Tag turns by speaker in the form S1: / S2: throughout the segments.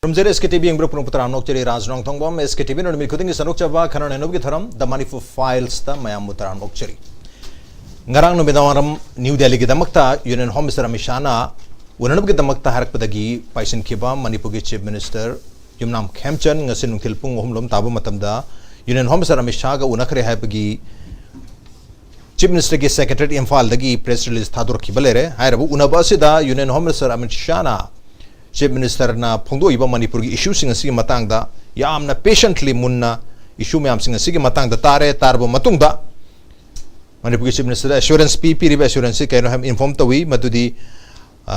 S1: From SKTV yang berputar anok ceri Raj NONGTHOMBAM SKTV nol mikhuting di sanuk coba karena nenub gitaram the Manipur files ta mayam mutar anok ceri. Ngarang no bedawaram New Delhi kita makta Union Home Minister Amishana unanub kita makta harak pedagi paisin kiba Manipur Chief Minister Yumnam KHUMUKCHAM ngasin nungtilpung homlom tabu matamda Union Home Minister Amishana ga unakre hai pagi Chief Minister ke Secretary Imphal dagi press release thadur kibalere hai rabu unabasida Union Home Minister Amishana Chief Minister na phongdo iba Manipur gi issue singa sigi matang da yamna patiently munna issue mayam singa sigi matang da tarbo matung da Manipur gi Chief Minister assurance riba assurance kaino ham inform tawi madudi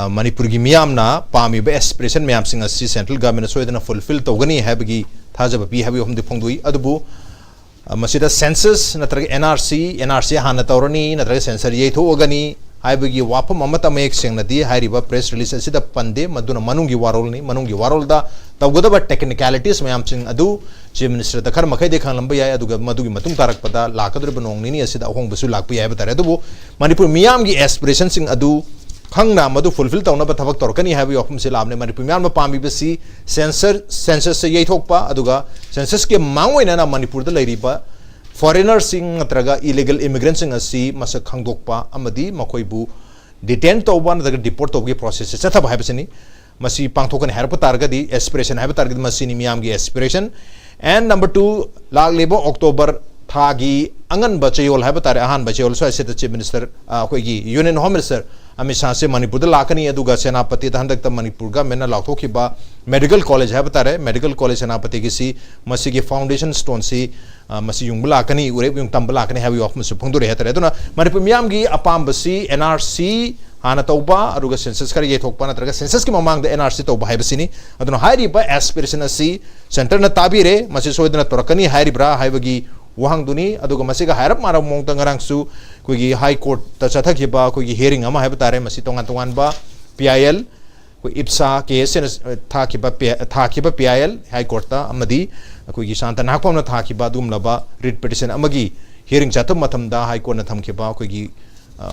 S1: Manipur gi miyam na pami ba aspiration mayam singa si central government soidana fulfill tawgani habgi thajaba bi habi hom de phongdoi adubu masida census natraga NRC hana tawrani natraga census ye thogani Haibagi wapam amata mayek sengnadi hairiba press release asida pande maduna manungi warol da tawgodaba technicalities mayam sing adu Chief Minister da khar makai de khang lamba ya aduga madugi matung tarak pada lakadre banong nini asida ahong basu lakpa ya batare adubu Manipur miyam gi aspiration sing adu khangna madu fulfill tawna ba thabak torkani haibi opum se lamne Manipur miyam ma pambi basi census se yeithokpa aduga census ke mangwena na Manipur da leiriba Foreigners sing natraga illegal immigrants sing asi masa khangdokpa amadi makoibu detain tawba natraga deport tawgi process se chathab haibasini masi pangthokani harpa targa di aspiration haiba targa masini miyam gi aspiration and number 2 lag lebo October thagi angan bachayol haiba tare ahan bachayol so ase Chief Minister khoigi Union Home Minister Amisha se Manipur da lakani aduga senapati ta handak ta Manipur ga mena lakhoki ba medical college haiba tare medical college senapati gi si masi gi foundation stone si masi yung lakani urep yung tambala lakani habi of musu phongdo re hatare duna Manipur miyam gi apam basi NRC hana tawba aduga census kari ye thokpa natraga census ki mamang da NRC tawba haibasini aduna hairi ba aspiration asi center na tabire masi soidana torakani hairi bra haibagi wahang duni aduga masiga hairap mara mong tangarang su kogi high court ta chathaki ba kogi hearing ama haiba tare masi tongan ba PIL ko IPSA case thaki ba PIL high court ta amadi kogi santa nakpam na thaki ba dum laba writ petition amagi hearing chatham matham da high court na thamki ba kogi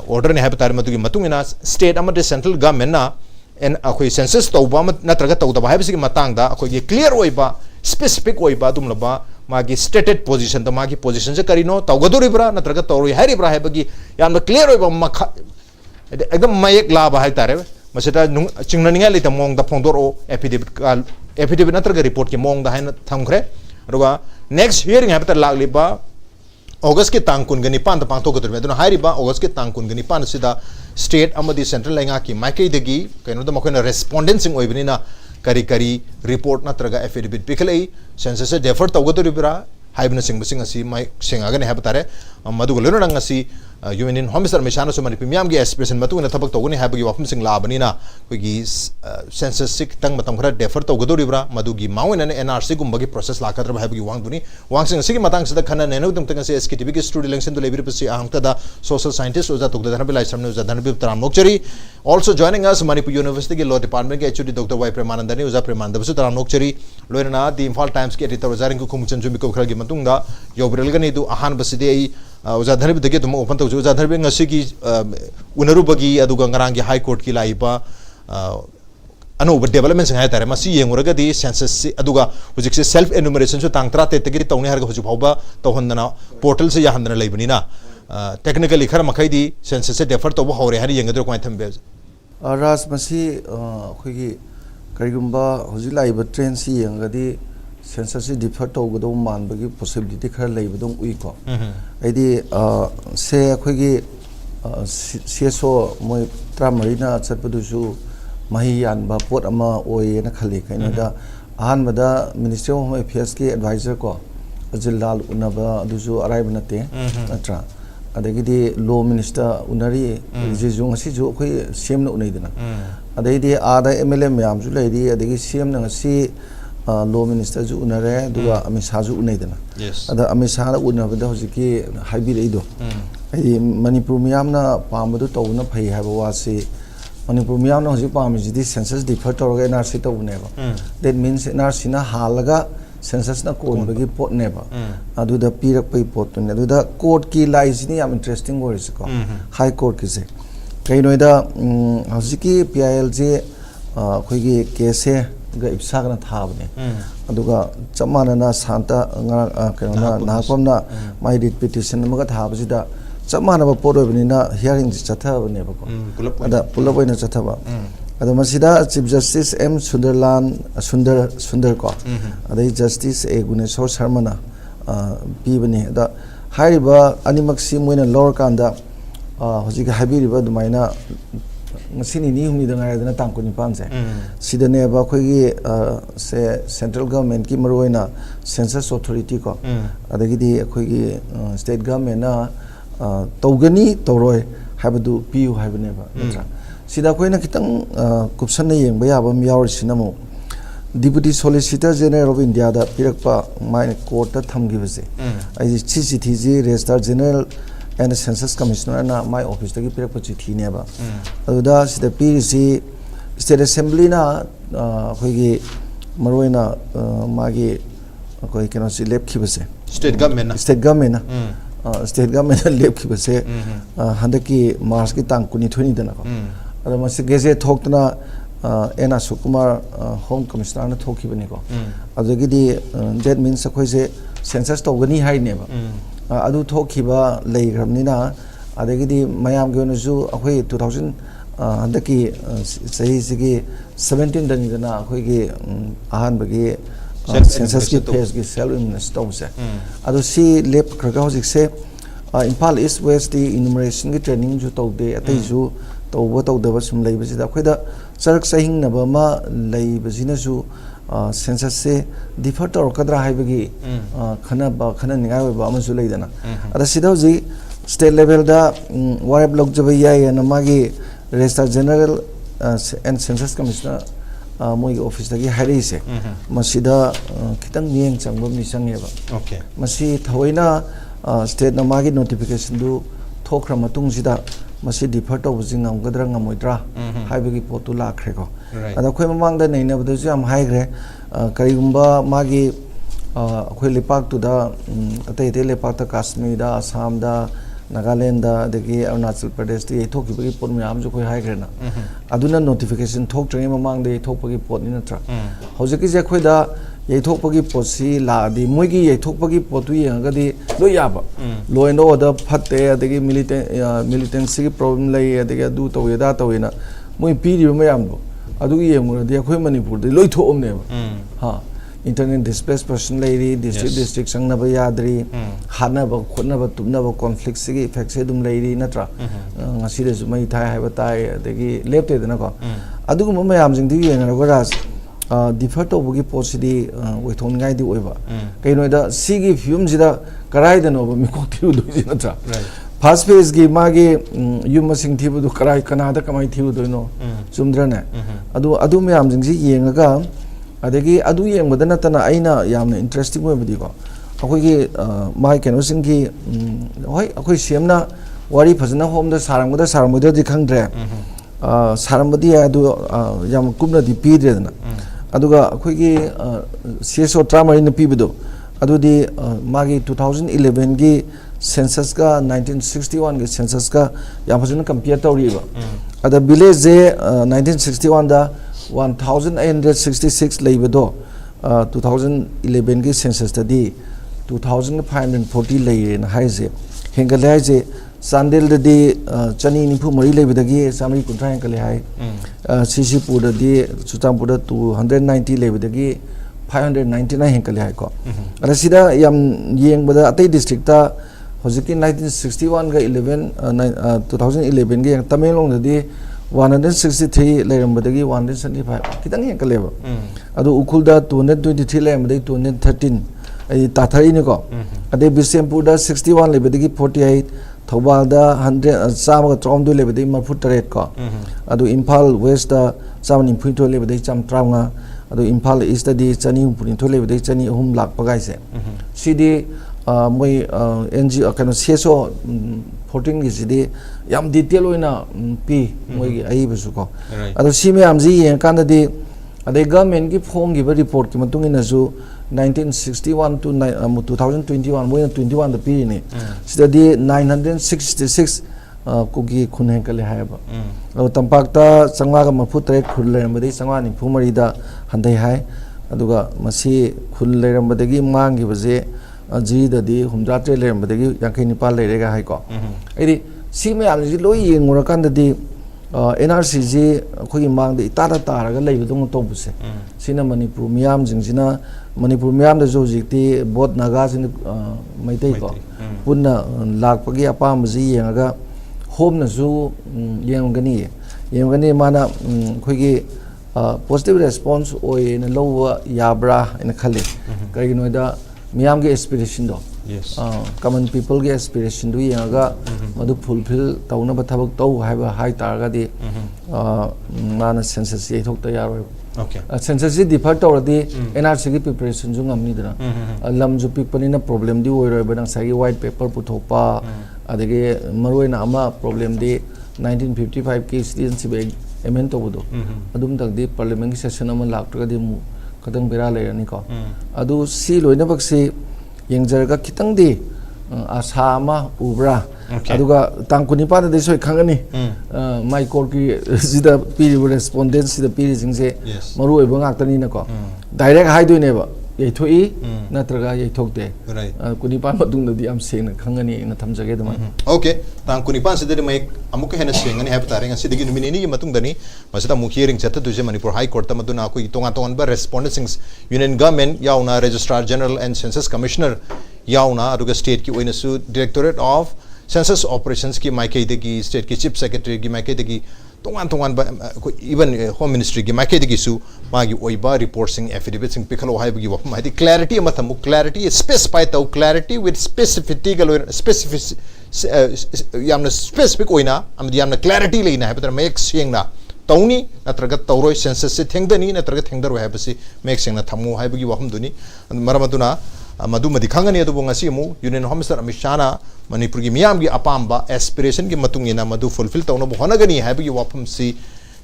S1: order ne haiba tare madugi matungina state amade central government na en akoi census tawba natraga tawda ba haibisi matang da akoi clear oiba specific oiba dum laba magi stated position the magi position se karino tawgadori bra natraga tawri hari bra habagi yamna clear oiba makha ekdam mayek la ba hai tare masita chingnaninga le tamong da phongdoro affidavit natraga report ke mong da hai thamkhre ruga next hearing habta lagli ba August ke tangkun gani pan ta pangto gador meduna hari ba August ke tangkun gani pan sida state amadi central lenga ki makai degi kaino da makona respondents ing oibini na kari report natraga affidavit piklei census se defer tawgadori bra haibna sing asi mai singaga ne habtare madu goleno nang asi Union Home Minister Amishana so Manipur miyam gi aspiration matu na thabak tawgani habagi wapum sing labani na kogi census sik tang matam khara defer tawgadori bra madu gi mawena ne NRC gumbagi process lakadra habagi wang duni wang sing sigi matang sada khana nenu dum tang se SKTV ki studio election to lebir pasi ahangta da social scientist oza tugda dhanabi LAISHRAM ne oza dhanabi taram nokchari also joining us Manipur University ki law department ki HOD Dr. Y PREMANANDA ne oza PREMANANDA basu taram nokchari loina the Imphal Times ki editor oza RINKU KHUMUKCHAM jumi ko khara gi matungda yobrel gani du ahan baside ai oza dhanabi dege tum open to oza dhanabi ngasi ki unaru bagi aduga ngarang ki high court ki laiba अनोब development संग हायतारे मसी येंगुरगदी census से अदुगा हुजिक से self enumeration सो तांगत्रा ते तगिरी तौने हरग हुजु फावबा तौहनना portal से याहनना लेबनिना technically खर मखैदी सेंसस से डेफर तौबो हौरे हरि येंगदर क्वाइ थंबे
S2: राज मसी खोगी करिगुंबा हुजि लाइब ट्रेन सी येंगदी सेंसस से डिफर तौगदो मानबगी पॉसिबिलिटी खर लेबदों उइको आइदी से खोगी सीएसओ मोय ट्रामरिना चतपदुसु Mahiyanba pot ama oye na khali kainoda ahanbada Ministry of Home Affairs ki advisor ko Ajilal unaba adusu arrive nate natra adagidi law minister unari jejung asi jo khoi CM na unaidana adagidi ada MLA myam ju leidi adagi CM na ngasi law minister ju unare duga AMISHAH ju unaidana ada AMISHAH na unabada hojiki haibi reido ai Manipur myam na pamadu tawna phai haiba wasi Manipur miyam na hoji pami jidi census defer toroga NRC to uneba. That means NRC na halaga census na kon bagi pot neba. Adu da pirak pai pot ne. Adu da court ki lies ni am interesting words ko. High court ki se. Kay no ida hoji ki PIL je khoi ki case ga ipsa kana thabne aduga chamana na santa kana na pomna mai repetition ma ga thabsida chamana ba poro binina hearing chatha bane ba ko ada pulaboina chatha ba ada masida chief justice M Sundar ko ada justice A Guneshwar Sharma na pi bane da haiba animaksi moina lower kanda hojik habiriba dumaina ngasini ni humni da ngai da tangko ni panse sidane ba khoi se central government ki maroina census authority ko adagi di khoi gi state government na tawgani tawroi habadu piu habane ba sida khoi na kitang kupsan na yeng ba ya ba miyawr sinamo Deputy Solicitor General of India da pirakpa mai court ta thamgi base ai CCTG Registrar General and Census Commissioner na my office tagi pirakpa chithi ne ba aduda sida PRC State Assembly na khoi maroina magi khoi keno si lep khi base
S1: State government na
S2: State government lep khi base handaki March ki tang kuni thoni dana ko adu masi geze thoktna Ena Sukumar Home Commissioner na thoki bani ko adagi di that means khoi se census tawgani hai ne ba adu thoki ba lei gramni na adagi di mayam ge no ju akhoi 2000 handaki sahi sigi 17 dani dana akhoi ge ahan bagi census ki phase ki self administration se adu si lep khraga hojik se Imphal East West di enumeration ki training ju tawde atai ju tawba tawdaba sum lei basi da khoi da sarak sahing na ba ma lei bazina ju census se defer tor kadra haibagi khana ningai ba ma ju lei dana ada sida ji state level da warab lok jabai ya na magi registrar general and census commissioner moi office da gi hairi se masida kitang nieng changba mi change ba
S1: okay
S2: masi thawaina state na magi notification du thokra matung sida masi defer to bujing ngamgadra ngamoidra haibagi potu lakhre ko ada khoi mamang da nei na bu ju am haigre karigumba magi khoi lepak tu da atai te lepak ta Kashmir da Assam da Nagaland da degi Arunachal Pradesh ti thoki bagi pot myam ju khoi haigre na aduna notification thok trengi mamang de thok bagi pot ni na tra hojiki je khoi da ye thok bagi pot si la di moigi ye thok bagi pot tu yang ga di lo ya ba law and order phatte adegi militancy problem lai adegi adu to ye da to ye na moi pi ri mayam do adu ye mu de khoi Manipur de loi thok om ne ba ha internet displaced person lai district sangna ba yadri hana ba khotna ba tumna ba conflict sigi effect se dum lai ri natra ngasi de sumai thai ha ba tai adegi lepte de na ko adu gu mayam jing di ye na ko ras defer to bugi posidi we thon ngai di oiba kai no da sigi film jida karai da no ba mi ko thiu do jina tra first phase gi magi yum sing thibu du karai kana da kamai thiu do no chumdra ne adu me am jing ji yenga adagi adu yengba na tana aina yamna interesting we bidi ko akoi gi mai keno sing gi hoi akoi semna wari phajna hom da sarang da di khangdre sarambadi adu yam kumna di pidre na aduga akhoi gi CSO tramari na pibido adu di magi 2011 gi census ka 1961 gi census ka yam phajna compare tawri ba ada village 1961 da 1866 leibedo 2011 gi census da di 2540 lei na haise hengal haise Sandel di chani nipu mari lebedagi samri kuntra henkale hai Sisipur di Chutanpur 290 lebedagi 599 henkale hai ko ara sida yam yeng bada atai district ta hojiki 1961 ga 2011 ga Tamelong di 163 leirambadagi 175 kitang henkale ba adu ukul da 223 leirambadagi 213 ai tathari ni ko ade Bisempur da 61 lebedagi 48 Thobal da 100 sama trom do lebedi marfut taret ko adu Imphal West da sama nimphui to lebedi cham traunga adu Imphal East da di chani purin to lebedi chani hum lak pagai se sidi moi NG kano CSO 14 gi sidi yam detail oina pi moi ai besu ko adu sime amji yen kan da di ade government gi phong gi report ki matung ina ju 1961 to 2021 moi 21 the pi ni sida di 966 cookie खुन हेंकले हायबा तंपाकता चंगवा का मफु तरेट खुल लेरमबदे चंगवा निफु मरीदा हंदै हाय अदुगा मसी खुल लेरमबदगी मांगी बजे जीददी हुमजा tray लेरमबदगी यांखै Nepal लेरेगा हायको एदि सी मयाम जी लोय येंगुरकांददी NRC जी अखोगी मांग दे इतादा तारगा लेबदों तोबुसे सिना Manipur मियाम जिंगजिना Manipur मियाम the जोजिकती boat Naga सिन मैतै को पुन्ना लाकपगी अपाम जी येंगा home नजु येंगनी माना अखोगी positive response ओय न लौवा याब्रा इन खले करिनोदा मियाम के एस्पिरेशन दो कॉमन पीपल के एस्पिरेशन दु येंगा मधु फुलफिल तौना बथबक तौ हाइबा हाइ तारगादी माना सेंसस ये थोक तैयार हो सेंसस जी डिफर तौरदी NRC की प्रिपरेशन जो ngam दना लम जो पिकपनिना प्रॉब्लम दी ओइरो बना सागी व्हाइट पेपर पुथोपा अदगे मरोइना अमा प्रॉब्लम दी 1955 की सिटीजनशिप एमेंड तौबदो अदुम तकदी पार्लियामेंट की सेशन अमा लाक्तगदी मु खतंग बेरा लेरनी को अदु सी लोइनबक से येंजरगा खितंगदी आशा अमा उब्रा अदुगा तांग कुनिपादा दे सोय खंगनी माइ कोर की जिदा पीरि रेस्पोंडेंस सिदा पीरि जिंगसे मरु ओइबा ngakतनी नको डायरेक्ट हाइदोइनेबा येथोई नत्रगा येथोकते कुनिपान मदुंगदि आम सेंग खंगनी न थमजगे दमा
S1: ओके तांग कुनिपान सिदे मै अमुक हेन सेंगनी हाब तारे ngasi digi numini gi matungdani masida mu hearing chata duje Manipur High Court ta maduna koi tonga tongan ba respondents union government yauna registrar general and census commissioner yauna aduga state ki oina su directorate of census operations ki maikei degi state ki chief secretary ki maikei degi tongan ba even home ministry ki maikei degi su magi oiba reporting affidavit sing pikhalo haibagi wa mai clarity amathamu clarity specify tau clarity with specificity galo specific yamna specific oina amdi yamna clarity leina haibatra mek sengna tauni natraga tauroi census se thengdani natraga thengdaro haibasi mek sengna thamu haibagi wa humduni maramaduna madu madi khangani adu ngasi mu union home minister Amit Shah na Manipur gi miyam gi apamba aspiration gi matung ina madu fulfill tawna bu honagani haibagi wafam si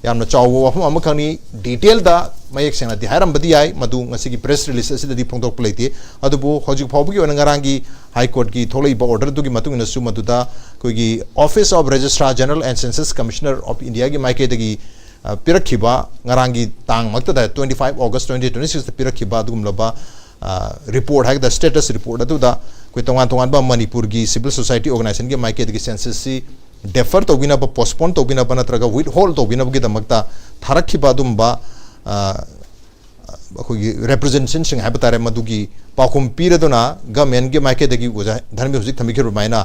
S1: yamna chawo wafam amakhani detail da mayek sena di hairam badi ai madu ngasi gi press release asida di phongdok pleite adu bu hojik phawbu gi onangarang gi high court gi tholai ba order du gi matung ina su madu da koi gi office of registrar general and census commissioner of India gi maike dagi pirakhiba ngarang gi tang makta da 25 August 2026 da pirakhiba dugum loba report hai the status report adu da koi tongan ba Manipur gi civil society organization gi maike dagi census si defer to bina ba postpone to bina ba natraga withhold to bina gi damakta tharakhiba dum ba अखोगी representation सिंग है बतारे मधुगी पाकुम पीर दोना government के मायके दगी गोजा धर्म music थमिखे रुमाइना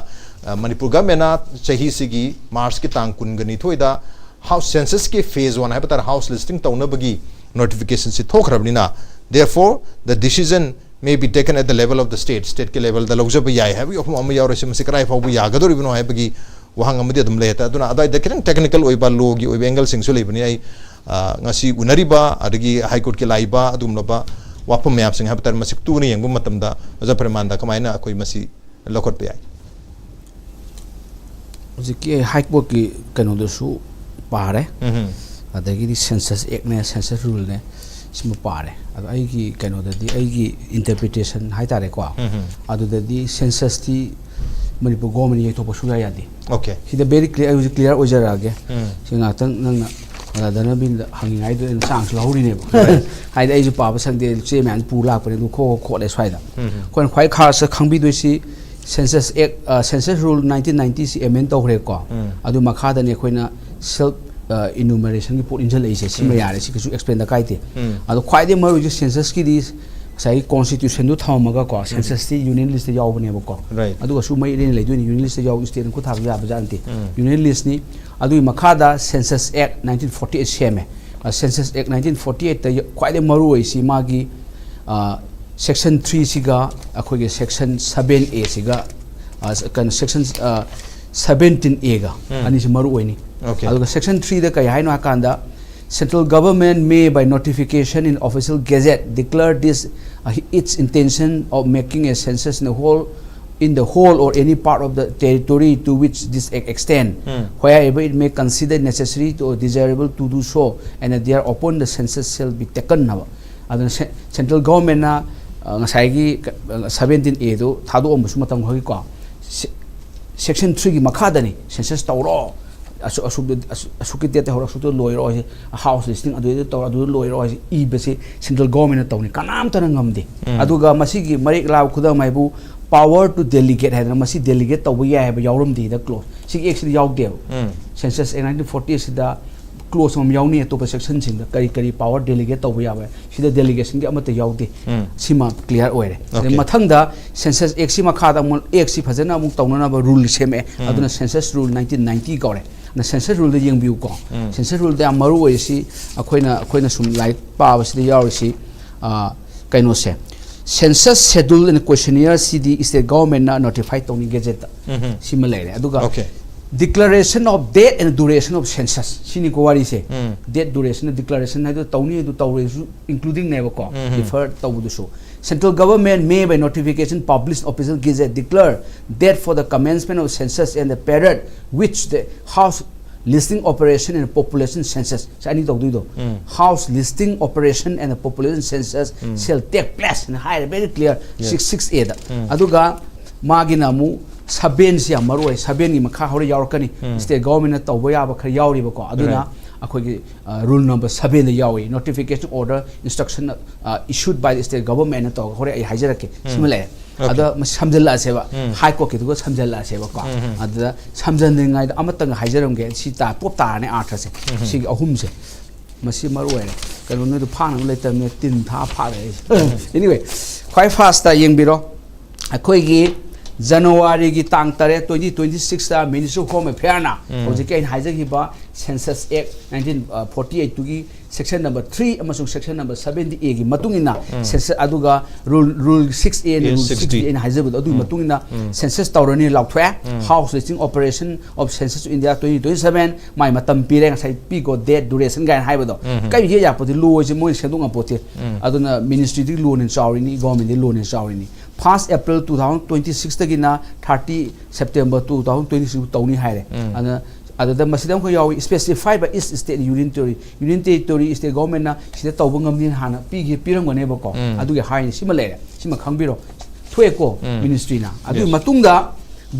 S1: Manipur government चाही सिगी मार्च के तांग कुनगनी थोइदा house census के phase 1 है बतार हाउस लिस्टिंग तौना बगी नोटिफिकेशन से थोखरबनिना therefore the decision may be taken at the level of the state के level द लौजब याय है वी हम यावर से मसिकराय फाउ यागदोर बिनो है बगी वहां अमदि दम लेता दुना अदाय दकेन टेक्निकल ओइबा लोगी ओइबा एंगल सिंग सु लेबनि आई ngasi unariba adagi high court ke laiba adumloba wapam map sing habatar masik tu ni yengbu matamda aja PREMANANDA kamaina akoi masi lokot pe ai
S3: jiki high court ki kano do su pare adagi di census act ne census rule ne sima pare ado ai gi kano da di ai gi interpretation hai tare ko ado da di census ti Manipur government ye to pasu ya di
S1: okay
S3: hida very clear ojara ge singa tang nang DHANABIR hangingai do sang su hauri ne hai dai ju pa ba sang de CM pu lak pa du kho le swai da kon khwai kha sa khangbi do si census act census rule 1990 si amend to hre ko adu makha da ne khoina self enumeration ki pot injal ai se sim ya re si ku explain da kai te adu khwai de maru ju census ki di sai constitution du thamaga ko census ti union list yaw bane ba ko adu su mai ren le do ni union list yaw state ku thak ya ba janti union list ni adu makada census act 1948 seme census act 1948 ta khwaide maru oi si magi section 3 siga akhoi ge section 7a siga kan section 17a ga ani si maru oi ni adu section 3 da kai haino akanda central government may by notification in official gazette declare this its intention of making a census in the whole or any part of the territory to which this act extend wherever it may consider necessary or desirable to do so and that thereupon the census shall be taken now adon central government na ngasai gi 17a do thadu om su matam hoi ko section 3 gi makhadani census tawro asuk date hora asuk loiro house listing adu tawra adu loiro e base central government tawni kanam tan ngamde aduga masigi marik law khuda maibu power to delegate hadna masi delegate tawbi ya ba yawrum di da close sig actually yawde census 1940 sida close mom yawni to section sing da kari power delegate tawbi ya ba sida delegation gi amata yawde sima clear oire mathang da census x sima khada mul x si phajana mu tawna ba rule seme aduna census rule 1990 gore na census rule da yengbiu ko census rule da maru oi si akoina sum light pa ba si yaw si kaino se census schedule and questionnaire CD state government na notify tawni gazette similar aduga declaration of date and duration of census sini ko wari se date duration and declaration na tawni du tawre including never ko defer tawdu so central government may by notification publish official gazette declare date for the commencement of census and the period which the house listing operation and population census sani tawdu house listing operation and the population census shall take place and high very clear 668 aduga magina mu saben sia maroi saben gi makha hore yaurkani state government tawba ya ba khar yauri ba ko aduna akhoi rule number 7 da yawi notification order instruction issued by the state government to hore ai hajarake simile ada samjalla seba high court ki to samjalla seba ko ada samjanningai amatang hajaramge si ta pop ta ne artha se si ahum se masi maroi kanu no to phang leitam ne tin tha pha anyway quite fast ta yengbiro akhoi gi January gi tang tare 2026 ta Ministry of Home Affairs na project in hajagi ba Census Act 1948 gi section number 3 amasung section number 70A gi matungina census aduga rule 6A and rule 60 in hajabu adu matungina census tawrani laukthwa house listing operation of census India 2027 mai matam pire ngai pi go date duration gan haibado kai ye ya poti lo je moi sedung apote aduna ministry di loan and chawrini government di loan and chawrini 1st April 2026 tagina 30 September 2026 tawni haire ana adada masidam ko yawi specify by east state union territory state government na sida tawba ngamni hana pigi pirangone ba ko adu ge haini sima lere sima khangbiro thoeko ministry na adu matungda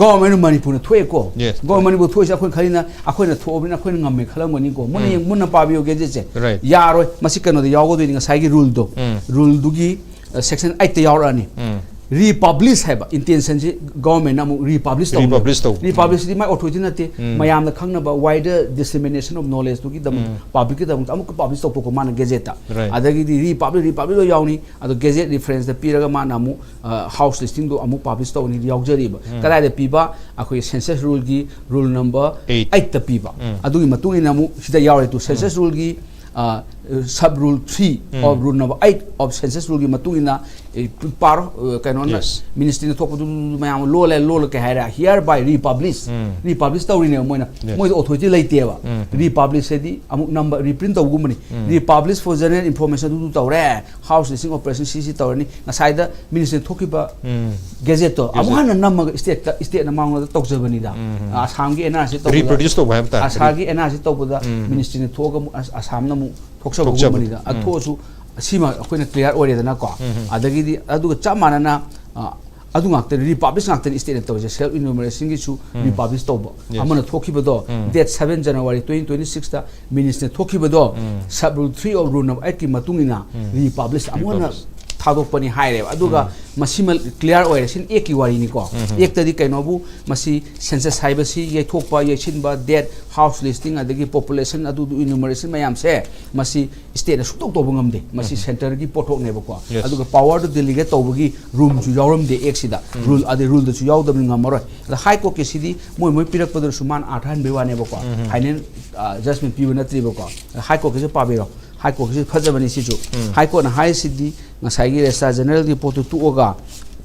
S3: government Manipur na thoeko government Manipur thoisa akhon khalina akhona thobina akhona ngamme khalangoni ko munna pabiyo ge je yaroi masikano da yawo do ni ngasai gi rule dugi section 8 ta yawrani republish haba intention ji government amu republish di my authority nate mayam na khangna ba wider dissemination of knowledge to gi dam public dam amu publish to ko man gazette adagi di republish do yawni ado gazette reference da piraga man amu house listing do amu publish to ni yawjari ba kada de piba akoi census rule gi rule number 8 ta piba adugi matung ina amu sida yawre to census rule gi sub rule 3 of rule number 8 of census rule gi matungina par kanon ministry to ko mayam lo ke haira hereby republish tawrine moina moi authority leiteba republish di amuk number reprint tawgumani republish for general information du tawre house listing operation cc tawrani nasai da ministry thokiba gazette to amuhana namma state na mangla tawjabani da asam gi NRC to
S1: reproduce to bham ta
S3: asagi NRC to da ministry ne thoga asam na mu thoksabu da athosu sima akoina clear ore da na ko adagi di aduga chamana na adu ngakte republish ngakte state to je self enumeration gi chu republish to bo amana thokiba do date 7 January 2026 ta ministry thokiba do sub rule 3 of rule number 8 ki matungina republish amona thadopani haire aduga masimal clear oire sin eki wari ni ko ek tadi kainobu masi census haibasi ye thokpa ye chinba date house listing adagi population adu enumeration mayam se masi state su tok to ngamde masi center gi pothok ne ko aduga power to delegate tawgi room ju yawram de ek sida rule ade rule da su yawdam ngamaro the high court ke sidi moi pirak padur suman 8 be wane ko final judgment piuna tri ko high court ke pa be high court ke phajabani si ju high court na high sidi ngasai gi registrar general di potu tu oga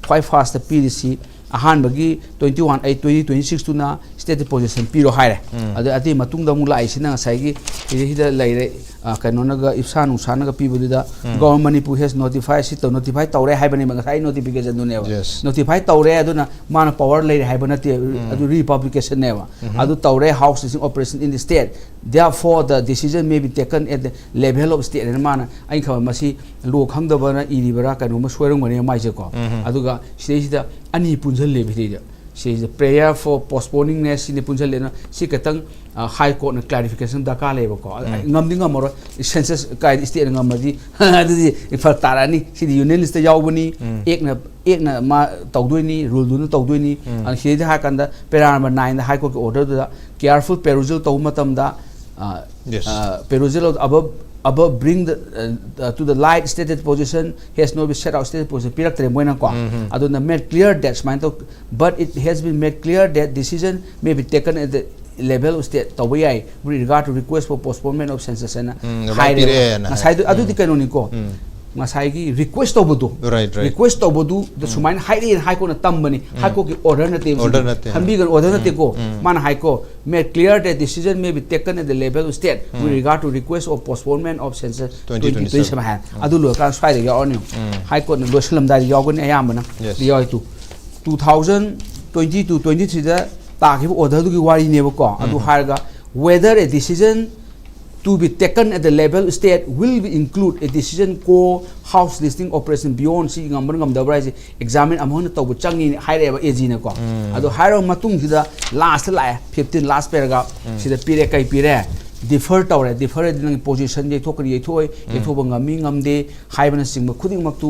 S3: quite fast PDC ahan bagi 21/8/2026 tuna state position piro haire ade matung da mu lai sina ngasai gi hida laire kanona ga ifsanu sana ga pibu da government Manipur has notified si to notify tawre haibani ngasai notification du ne notify tawre aduna mana power laire haibana te adu republication ne wa adu tawre house listing operation in the state therefore the decision may be taken at the level of state and mana ai kha masi lo khangda bana iribara kanuma soirang mane mai je ko aduga sida ani punjal le bhi she is a prayer for postponing ne si ne punjal lena si katang high court na clarification da ka leba ko ngamdi ngamoro census kai state ngamadi adi ifal tarani si union list yaubani ekna ma tawdoi rule du na tawdoi ni an si ha kanda para number 9 the high court order da careful perusal taw matam da perusal above bring the to the light stated position has not been set out stated position pirak tre moina ko aduna made clear that but it has been made clear that decision may be taken at the level of state tawai with regard to request for postponement of census and high side adu di kanoni ko masai gi request obodu request obodu the sumain high ko na tambani high ko ki order na te hambi gan order na te ko man high ko made clear that decision may be taken at the level of state with regard to request of postponement of census 2027 adu lo ka swai de yo ni high court na losalam da yo ko ni ayam na yo tu 2020 to 23 da ta ki order du ki wari ne ko adu harga whether a decision to be taken at the level state will include a decision ko house listing operation beyond si ngambar ngamdabra examine amon to bu changi haire ba ag na ko ado hairo matung sida last la 15 last paragraph sida pire kai pire defer tawre defer din position je thokri ye thoi ye thoba ngami ngamde haibana singma khuding maktu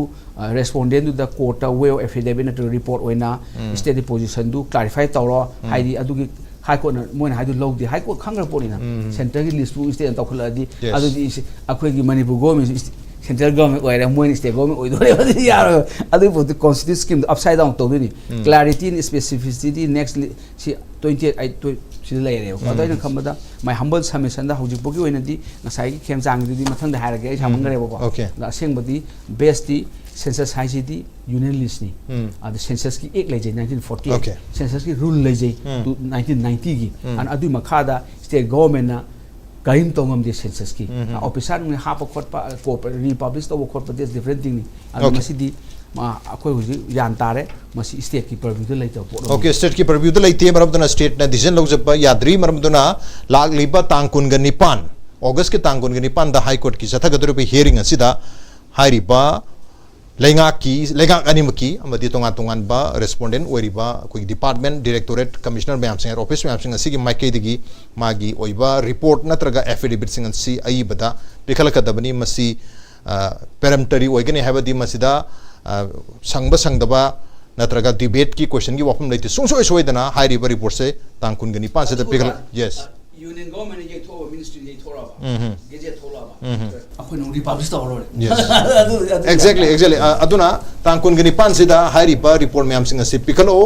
S3: respondent to the court way of affidavit to report oina state position du clarify tawro haidi adugi high court na moina haidu logdi high court khangra porina center gi list bu state to khuladi adu di akhoi gi manipur government central government oira moina state government oidore adi yaro adu for the constitution scheme upside down to ni clarity and specificity next si 28 si laire adu ina khamada my humble submission da hojik bogi oina di ngasai gi khemjang di mathang da harage ai samangare bo da asengbadi best di census ICT union list ni ad census ki ek leje 1948 census ki rule leje to 1990 gi an adu makhada state government na kaim tongam de census ki officer ni ha pa khot pa ko republish to khot pa this different thing ni adu masidi ma akoi huji yan tare masi state ki purview de leito
S1: state ki purview de leite maram dona state na decision log japa yadri maram dona lag liba tangkun ga nipan august ki tangkun ga nipan da high court ki satha gadru pe hearing asida hairiba Lengak animaki amadi tongan ba respondent oiriba koi department directorate commissioner mayam sing office mayam sing asigi maike digi magi oiba report natraga affidavit sing si ai bada pikhalaka dabani masi peremptory oigani habadi masida sangba sangdaba natraga debate ki question gi wafam leite sungsoi soidana high river report se tangkun gani pa se da pikhal yes
S3: union government ye thoba ministry ye thora ba gazette thola ba akhoi no republish ta oro
S1: exactly aduna tangkun gani pan sida hari ba report me am singa se pikalo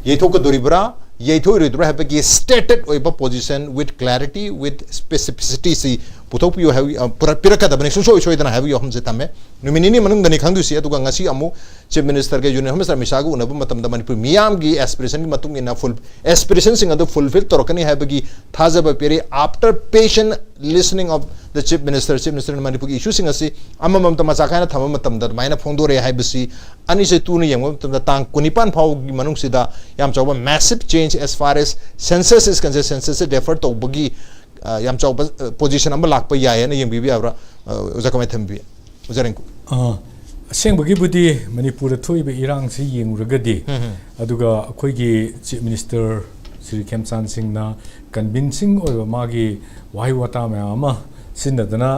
S1: ye thoka doribra ye thoi ridra have gi stated oiba position with clarity with specificity si puthop you have piraka da bani so dana have you hamse tame numinini manung dani khangdu si aduga ngasi amu chief minister ge union minister misagu unabu matam da manipur miyam gi aspiration gi matung ina full aspiration sing adu fulfill torkani have gi thajaba peri after patient listening of the chief minister in manipur gi issue sing asi amamam ta machakana thama matam da maina phongdore haibasi ani se tu ni yengom ta tang kunipan phau gi manung sida yam chawba massive change as far as census is concerned census defer to bagi yam chawba position amba lakpa yae na yengbi bi abra uzakamai thambi uzarenku
S4: asengbagi budi manipur thoi be irang si yenguragadi aduga akhoi gi chief minister Sri Khemchan Singh na convincing oiba magi wai wata ma ama sinadana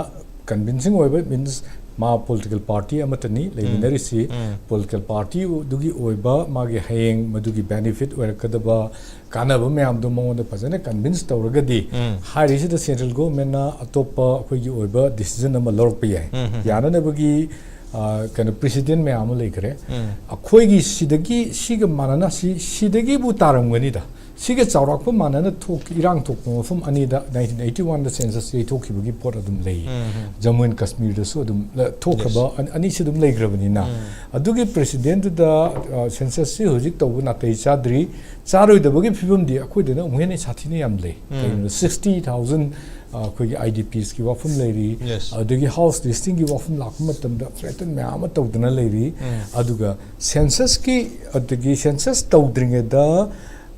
S4: convincing oiba means ma political party amatani leminari si political party dugi oiba magi hayeng madugi benefit oirakadaba kanaba mayam do monda fazana convince tawragadi hari si the central government na atopa akhoi gi oiba decision ama lorpa yai yana na bagi kind of president mayam lekre akhoi gi sidagi siga manana sidagi bu taramgani da siga chawrak pa manana thok irang thok from anida 1981 the census ye thok bagi pot adum lei Jammu and Kashmir da so adum thok ba ani sidum lei grabani na adugi president da census si hojik to na tai chadri charoi da bagi phibum di akhoi da ngene sathini yam lei 60000 koi IDPs ki wafum leiri adugi house listing ki wafum lakma matam da threaten mayam tawdana leiri aduga census ki adugi census tawdringe da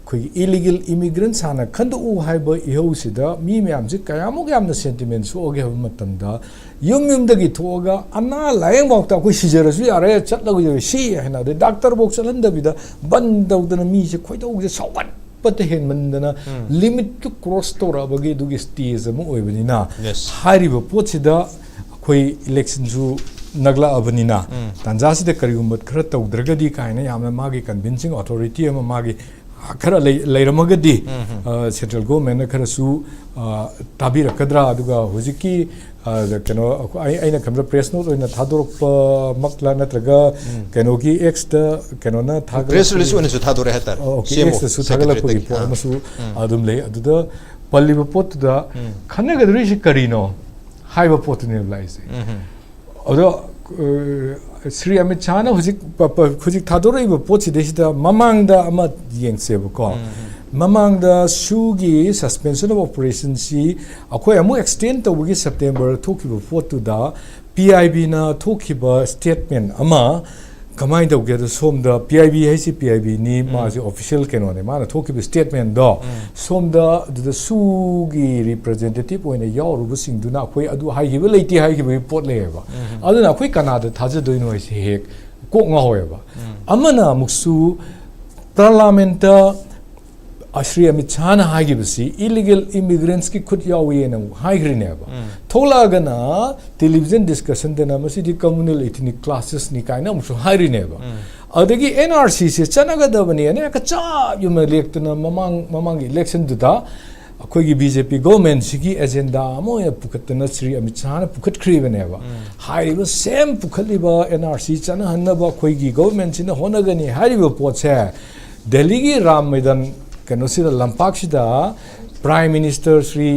S4: ꯑꯩꯈꯣꯏꯒꯤ illegal ꯏꯃꯤꯒ꯭ꯔꯦꯟꯠ ꯍꯥꯟꯅ ꯈꯟꯗꯣꯛꯎ ꯍꯥꯏꯕ ꯏꯍꯧꯁꯤꯗ ꯃꯤ ꯃꯌꯥꯝꯁꯤ ꯀꯌꯥꯃꯨꯛ ꯌꯥꯝꯅ sentiment ꯁꯣꯛꯑꯒꯦ ꯍꯥꯏꯕ ꯃꯇꯝꯗ ꯌꯨꯝꯗꯒꯤ ꯊꯣꯛꯑꯒ ꯑꯅꯥ ꯂꯥꯌꯦꯡꯐꯥꯎꯇ ꯑꯩꯈꯣꯏ ꯁꯤꯖꯔꯁꯨ ꯌꯥꯔꯦ ꯆꯠꯂꯒ ꯁꯤ ꯍꯥꯏꯅ ꯑꯗꯩ ꯗꯥꯛꯇꯔꯐꯥꯎ ꯆꯠꯍꯟꯗꯕꯤꯗ ꯕꯟ ꯇꯧꯗꯅ ꯃꯤꯁꯦ ꯈꯣꯏꯗꯧꯁꯦ ꯁꯥꯎꯒꯠꯄꯇ ꯍꯦꯟꯃꯟꯗꯅ ꯂꯤꯃꯤꯠꯇꯨ ꯀ꯭ꯔꯣꯁ ꯇꯧꯔꯛꯑꯕꯒꯤ ꯑꯗꯨꯒꯤ ꯁ꯭ꯇꯦꯖ ꯑꯃ ꯑꯣꯏꯕꯅꯤ나 ꯍꯥꯏꯔꯤꯕ ꯄꯣꯠꯁꯤꯗ ꯑꯩꯈꯣꯏ ꯏꯂꯦꯛꯁꯟꯁꯨ ꯅꯛꯂꯛꯑꯕꯅꯤꯅ ꯇꯥꯟꯖꯥꯁꯤꯗ ꯀꯔꯤꯒꯨꯝꯕ ꯈꯔ ꯇꯧꯗ꯭ꯔꯒꯗꯤ ꯀꯥꯏꯅ ꯌꯥꯝꯅ ꯃꯥꯒꯤ ꯀꯟꯚꯤꯟꯁꯤꯡ ꯑꯣꯊꯣꯔꯤꯇꯤ ꯑꯃ ꯃꯥꯒꯤ खरा लेरमगदी सेंट्रल गवर्नमेंट खरसु ताबिरकद्रा अदुगा हुजिकी कनो आइना खमरा प्रेस नोट ओइना थादोरप मकला नत्रगा कनोगी एक्स द कनोना थाग
S1: प्रेस रिलीज ओइना सु थादोरे हतर
S4: एक्स सु थागलपगी पो अमसु अदुम ले अदुदा पल्लिब पोतुदा खनगदरि सि करिनो हाइबा पोतुने लाइसे अदो श्री अमित शाह ना हुजिक थादोरइबा पोतसिदेसिदा ममांगदा अमा येंगसेबको ममांगदा सुगी सस्पेंशन ऑफ ऑपरेशन सी अखोय अमु एक्सटेंड तौबगी सेप्टेम्बर थोखिबा पोतुदा पीआईबी ना थोखिबा स्टेटमेंट अमा कमाइन तौगे द सोमदा पीआईबी हाइसी पीआईबी नि मासे ऑफिशियल केनोने माना थोखिबा स्टेटमेंट दो सोमदा द सुगी रिप्रेजेंटेटिव ओइना यावरुबसिंगदुना अखोय अदु हाइगिबा लेति हाइगिबा पोत लेबा अदुना अखोय कनादा थाजदोइनो हाइसे हेक कोक ngahoyeba amana muksu parliament Shri Amit Shah ना हाइगिबसी इलीगल इमिग्रेंट्स की खुद यावे न हाइग्रिनेबा थोलागना टेलीविजन डिस्कशन देना मसिदि कम्युनल एथनिक क्लासेस नि काइना मुसु हाइरिनेबा अदगी एनआरसी से चनागदबनी ने कचा युम लेक्तना ममांग इलेक्शन दुदा अखोगी बीजेपी गवर्नमेंट सिगी एजेंडा मोय पुखतना श्री अमित शाह ना पुखत खरिबनेबा हाइरिबा सेम पुखलिबा एनआरसी चना हन्नबा अखोगी गवर्नमेंट सिना होनगनी हाइरिबा पोछे दिल्ली की राम मैदान कनोसिदा लंपाक्सिदा प्राइम मिनिस्टर श्री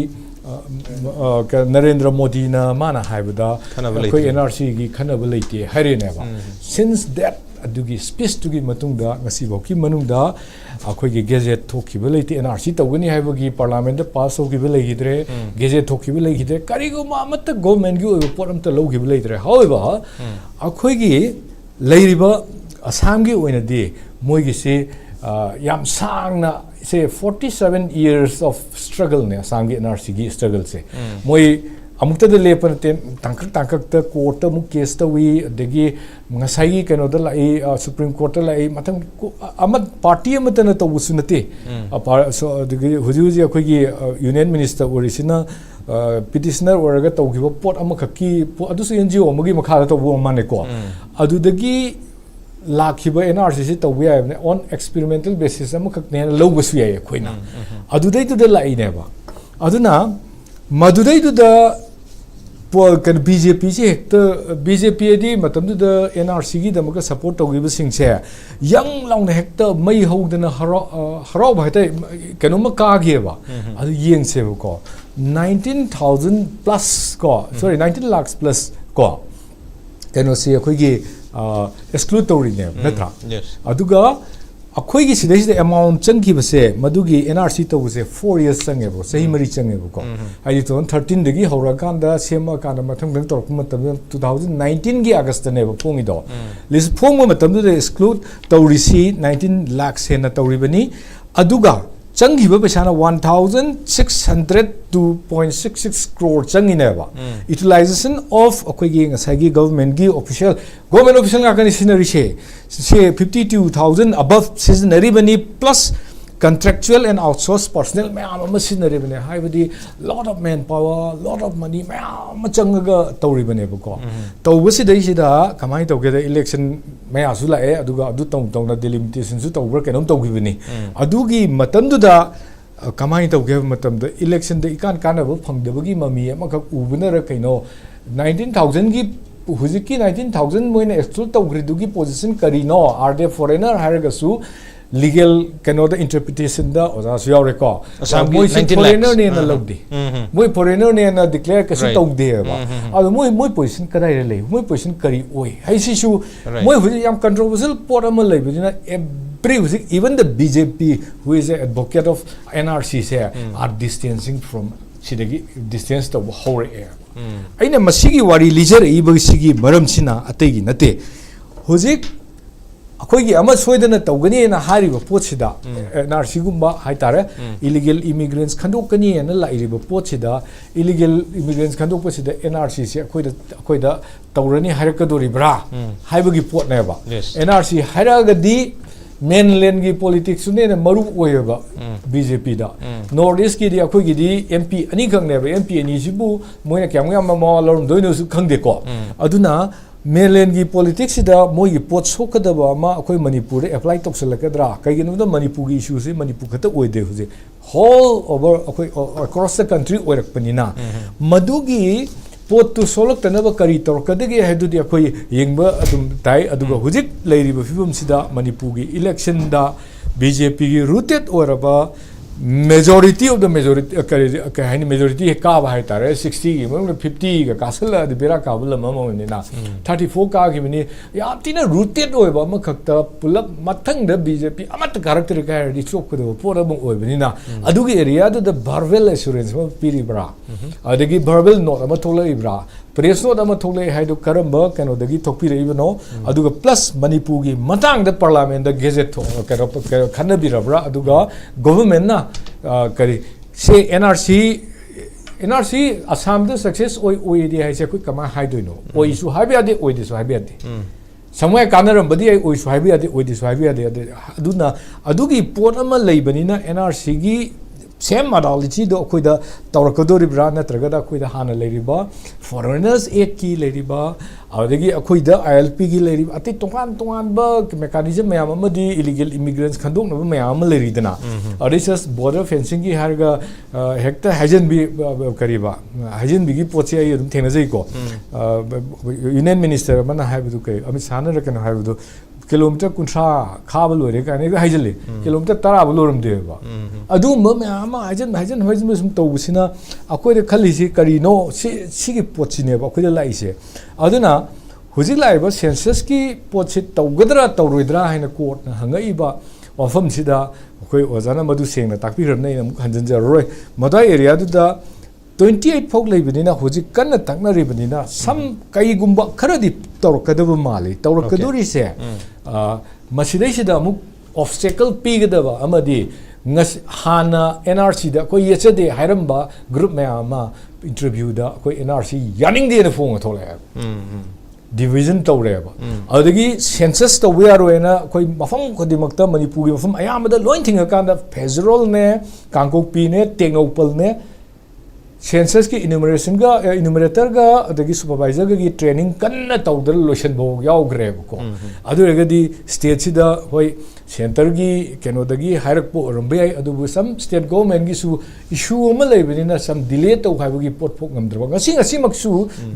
S4: नरेंद्र मोदी ना माना हाइबदा कोई एनआरसी की खनब लेते हरेनेबा सिंस दैट अदुगी स्पीच तुगी मतुंगदा ngasi bokki manungda akhoi gazette thokhiba leite NRC tawgani haibagi parliament pass hogiba leidre gazette thokhiba leidre karigo ma amatta government gi oiba pot amta logiba leidre however akhoi gi leiriba assam gi oina di moi gi se yam sangna say 47 years of struggle ne assam gi NRC gi struggle se moi amukta de lepan ten tangkak ta court mu case ta wi degi ngasai keno da lai supreme court ta lai mathang amat party amata na to usunati so degi huji akhoi union minister orisina petitioner oraga tawgiba pot amakaki adusu NGO amagi makha ta bo mane ko adu degi लाखिबा NRC से तौबे आइबने on experimental basis अमखकने लौबसु याय खोइना अदुदै दुदा लाइनेबा अदुना मदुदै दुदा कन BJP से हेक्ट बीजेपी दी मतमदुदा एनआरसी गी दमका सपोर्ट तौगिबा सिंगसे यंग लाउने हेक्ट मई हौदना हराव भाइते कनोमा कागेबा अदु येंगसेबको 19000 प्लस को सॉरी 19 लाख प्लस को कनोसी अखोगी exclude तौरीने नत्रा अदुगा अखोईगी सिदैसिदे अमाउंट चंगिबसे मदुगी NRC तौबसे 4 years चंगेबो सही मरी चंगेबको हाइदि 2013 दगी हौराकांदा सेमा कांदा मथंग दंग तोरक मतम 2019 गी अगस्त नेबो फोंगिदो लिस्ट फोंग मतमदुदे exclude तौरीसी 19 लाख सेना तौरीबनी अदुगा चंगिबा पैसाना 1602.66 crore चंगिनेबा यूटिलाइजेशन ऑफ अखोगी ngsaigi गवर्नमेंट गी गवर्नमेंट ऑफिशियल गाकनी सिनरी से 52000 अबव सिजनरी बनी plus contractual and outsourced personnel मैम सिनरी बने हाइबदी lot of manpower lot of money मैम चंगगा तौरी बने बको तौबसी दैसिदा कमाई तौगे इलेक्शन मैयासु लाए अदुगा अदु तौना डिलिमिटेशन सु तौबर केनम तौगिबनी अदुगी मतमदुदा कमाई तौगे मतमद इलेक्शन द इकान कानब फंगदबगी ममी अमखक उबनर कइनो 19000 की हुजिकी 19000 मोइना एक्सक्लूड तौग्रिदुगी पोजीशन करिनो आर दे फॉरेनर हायरगसु legal cannot interpretation da oza su yaw reco moi foreigner ne na logdi moi foreigner ne na declare ka su tawde ba adu moi position kadai re lei moi position kari oi hai si su moi hu yam controversial por am lei bina every even the BJP who is an advocate of NRC say are distancing from sidagi distance to hore air aina masigi wari lijar ibagi sigi maram sina ategi nate huzik अखोई अमा सोयदना तौगनी ना हारिबा पोछिदा NRC गुम्बा हाइतारे illegal immigrants खंदोकनी ना लाइरिबा पोछिदा illegal immigrants खंदोकपसिदा NRC से अखोइदा तौरनी हारकदोरिब्रा हाइबगी पोटनेबा NRC हारगदी mainland की politics ने मरु ओयबा BJP दा north east की दी अखोई दी MP अनि खंगनेबा MP अनि सिबु मोइना क्याम मा लरम दोइनो सु खंगदेको अदुना mainland की politics दा मोइ की पोट सोकदबा मा अखोई मणिपुर apply तौसलकदरा कइगनो मणिपुर की issue से मणिपुर खत ओइदे हुजे whole over अखोई across the country ओइरकपनिना मदुगी पोट तो सोलक तनबा करी तौरकदगे हैदुदी अखोई येंगबा अदुम ताई अदुगा हुजिक लेरिबा फिबम सिदा मणिपुर की इलेक्शन दा BJP की rooted ओरबा majority of the majority कहनी majority है का बाहर तारे 60 की मतलब 50 का कासल द बेरा काबल ममने ना 34 का की मनी या तीना rooted ओइबा म खक्ता पुलप मथंग द BJP अमत character का है चोक को पोरा म ओइबनी ना अदुगी एरिया द verbal assurance म पिरिब्रा अदगी verbal note अम थोलइब्रा प्रेस नोट अम थोले हाइदो करम कनो दगी थोपिरइबनो अदुगा प्लस मणिपुर की मतांग द पार्लियामेंट द गेजेट थो कनो खनबिरब्रा अदुगा गवर्नमेंट ना करी से NRC असम द सक्सेस ओइ दि हाइसे कोइ कमा हाइदोइनो ओइ सु हाबियादे ओइ दिसु हाबियादे समय कानरम बदी ओइ सु हाबियादे ओइ दिसु हाबियादे अदुना अदुगी पोट अमा लेबनिना NRC की सेम मॉडलिटी दो कोई दा तौरकदोरिब्रा नत्रगदा कोई दा हाना लेरिबा फॉरेनर्स एड की लेरिबा अदगी कोई दा ILP की लेरिबा अति तोंगान बा मेकानिज्म मयाम अमदी इलीगल इमिग्रेंट्स खंदोक न मयाम लेरिदना अरिसस बॉर्डर फेंसिंग की हारगा हेक्टर हाइजन भी करीबा हाइजन भी की पोचे आई अदुम थेनजै को यूनियन मिनिस्टर मना हाइबदु कै अमित शाह न रकन हाइबदु किलोमीटर कुंठा खाब लोरे काने हाइजले किलोमीटर 10 लोरम देबा अदुम मयाम हाइजन सुम तौबसिना अकोइदे खलिसि करिनो सिगी पोचिनेबा अकोइदे लाइसे अदुना हुजिक लाइबा सेंसस की पोछि तौगदरा तौरोइद्रा हाइना कोर्ट न हंगइबा वफम सिदा अकोइ ओजाना मदु सेंगना ताकपिरनै न हंजनजरोय मदा एरिया दुदा 28 फोक लेबनिना हुजिक कन्न तकनरिबनिना सम कईगुंबा खरदि तौरकदब माली तौरकदोरी से मसिदैसिदा अमुक ऑब्स्टेकल पीगदबा अमदी हाना NRC दा कोई येचदे हायरंबा ग्रुप मयामा इंटरव्यू दा कोई NRC यानिंग दे फोंग थोले डिवीजन तौरेबा अदगी सेंसस तौबे यारोयना कोई मफम खदिमक्ता मणिपुर की मफम अयामदा लोइन थिंगकांदा फेजरल ने कांकोपी ने टेक्नोपल ने सेंसस की इन्यूमरेशन का इन्यूमरेटर का अदगी सुपरवाइजर की ट्रेनिंग कन्न तौदर लोशन भो यावग्रेबको अदुरगदी स्टेट सिदा होय सेंटर की केनोदगी हायरकपो रंबे अदुबु सम स्टेट गवर्नमेंट की सु इशू अमा लेबनिना सम डिले तौ हायबगी पोट फोक ngамद्रबा ngasi मक्सु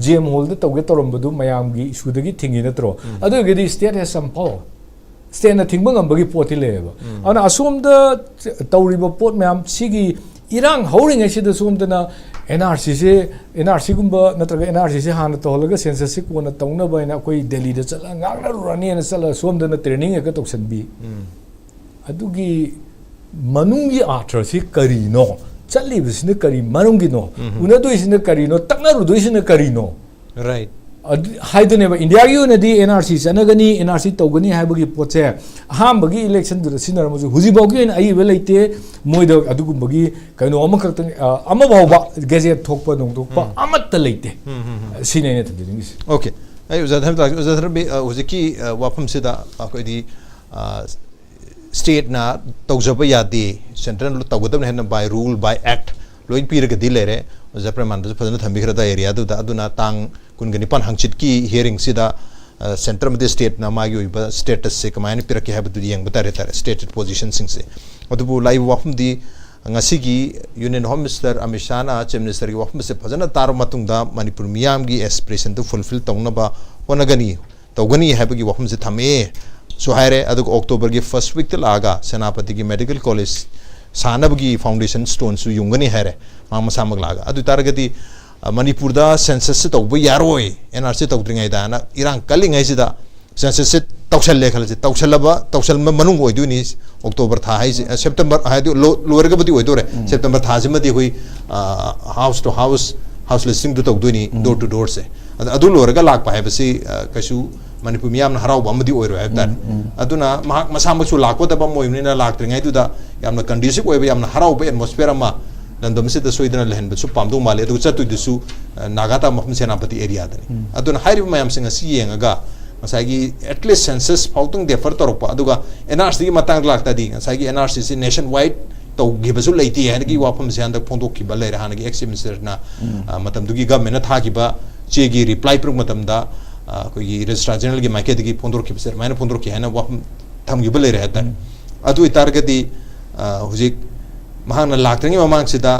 S4: जेम होल द तौगे तौरमबदु मयाम की इशू दगी थिंगी नत्रो अदुरगदी state has some power state ना थिंगबा ngамबगी पोटि लेबा अना असोम द तौरिबा पोट मयाम सिगी इरांग हौरिंग सिदा सोमदना NRC गुम्बा नत्रगा NRC से हाना तोलगा सेंसस से कोना तौना बायना कोई दिल्ली द चला गांगना रुरानी न चला सोमदना ट्रेनिंग एक तोक्सनबी अदुगी मनुंगी आथर से करिनो चली बिसने करी मनुंगी नो उनदुइसने करिनो तकना रुदुइसने करिनो
S1: राइट
S4: हाइदनेबा इंडिया की उनदी NRC चनगनी NRC तौगनी हाइबगी पोचे अहामबगी इलेक्शन दुर सिनरमजु हुजिबौगी न आइबे लेते मोइद अदुगुंबगी कनो अमखक्त अमबावबा गेजेट थोकपा नोंदोकपा अमत्त लेते सिनेने तदिंगिस
S1: ओके आई उजाधर बे हुजिकी वाफम सिदा अकोइदी स्टेट ना तौजबा यादे सेंट्रल तौगदम हेन बाय रूल बाय एक्ट लोइन पीरगदी लेरे जप्रमानद फजन थंबिखरदा एरिया दुदा अदुना तांग कुनगनि पान हंगचित की हियरिंग सिदा सेंटर में स्टेट ना मागी ओइबा स्टेटस से कमायन पिरके हाबदु यंग बतारे तारे स्टेटेड पोजीशन सिंग से अदुबु live वाफम the ngasi gi union home minister Amit Shah na chief minister gi wafam se phajana tar matungda manipur miyam gi aspiration to fulfill tawnaba honagani tawgani habagi wafam se thame so haire adu october gi first week til aga senapati gi medical college sanabgi foundation stone su yungani haire mama samag laga adu taragati manipur da census se tawba yaroi NRC tawdringai da na irang kalingai sida census se तौसल लेखल से तौसल मनुंग ओइदुनी October था हाई September हाई लोरगबदी ओइदोरे सेप्टेम्बर था से मदी हुई house to house house listing to doini door to door se adu lorga lak pa habasi kasu Manipur miyam harau bamdi oiro habdan aduna mahak masamaksu lakko da bam moimnina laktringai du da yamna conducive oiba yamna harau ba atmosphere ma landom se da soidana lehen ba su pamdu male adu chatu dusu nagata mahum senapati area dani aduna hairi mayam singa si yenga masagi at least census pautung defer torpa aduga NRC matang lakta di masagi NRC si nationwide to gibasu leiti han gi wapam se andak pondok ki balai han gi ex minister na matam dugi government na tha gi ba che gi reply pro matam da कोई registrar general की मायके दिगी पोंदर की बिसर मैंने पोंदर की है ना वो थम गिबले रहता है अदु इतार के दी हुजिक महान लाक्तंगी ममांग सिदा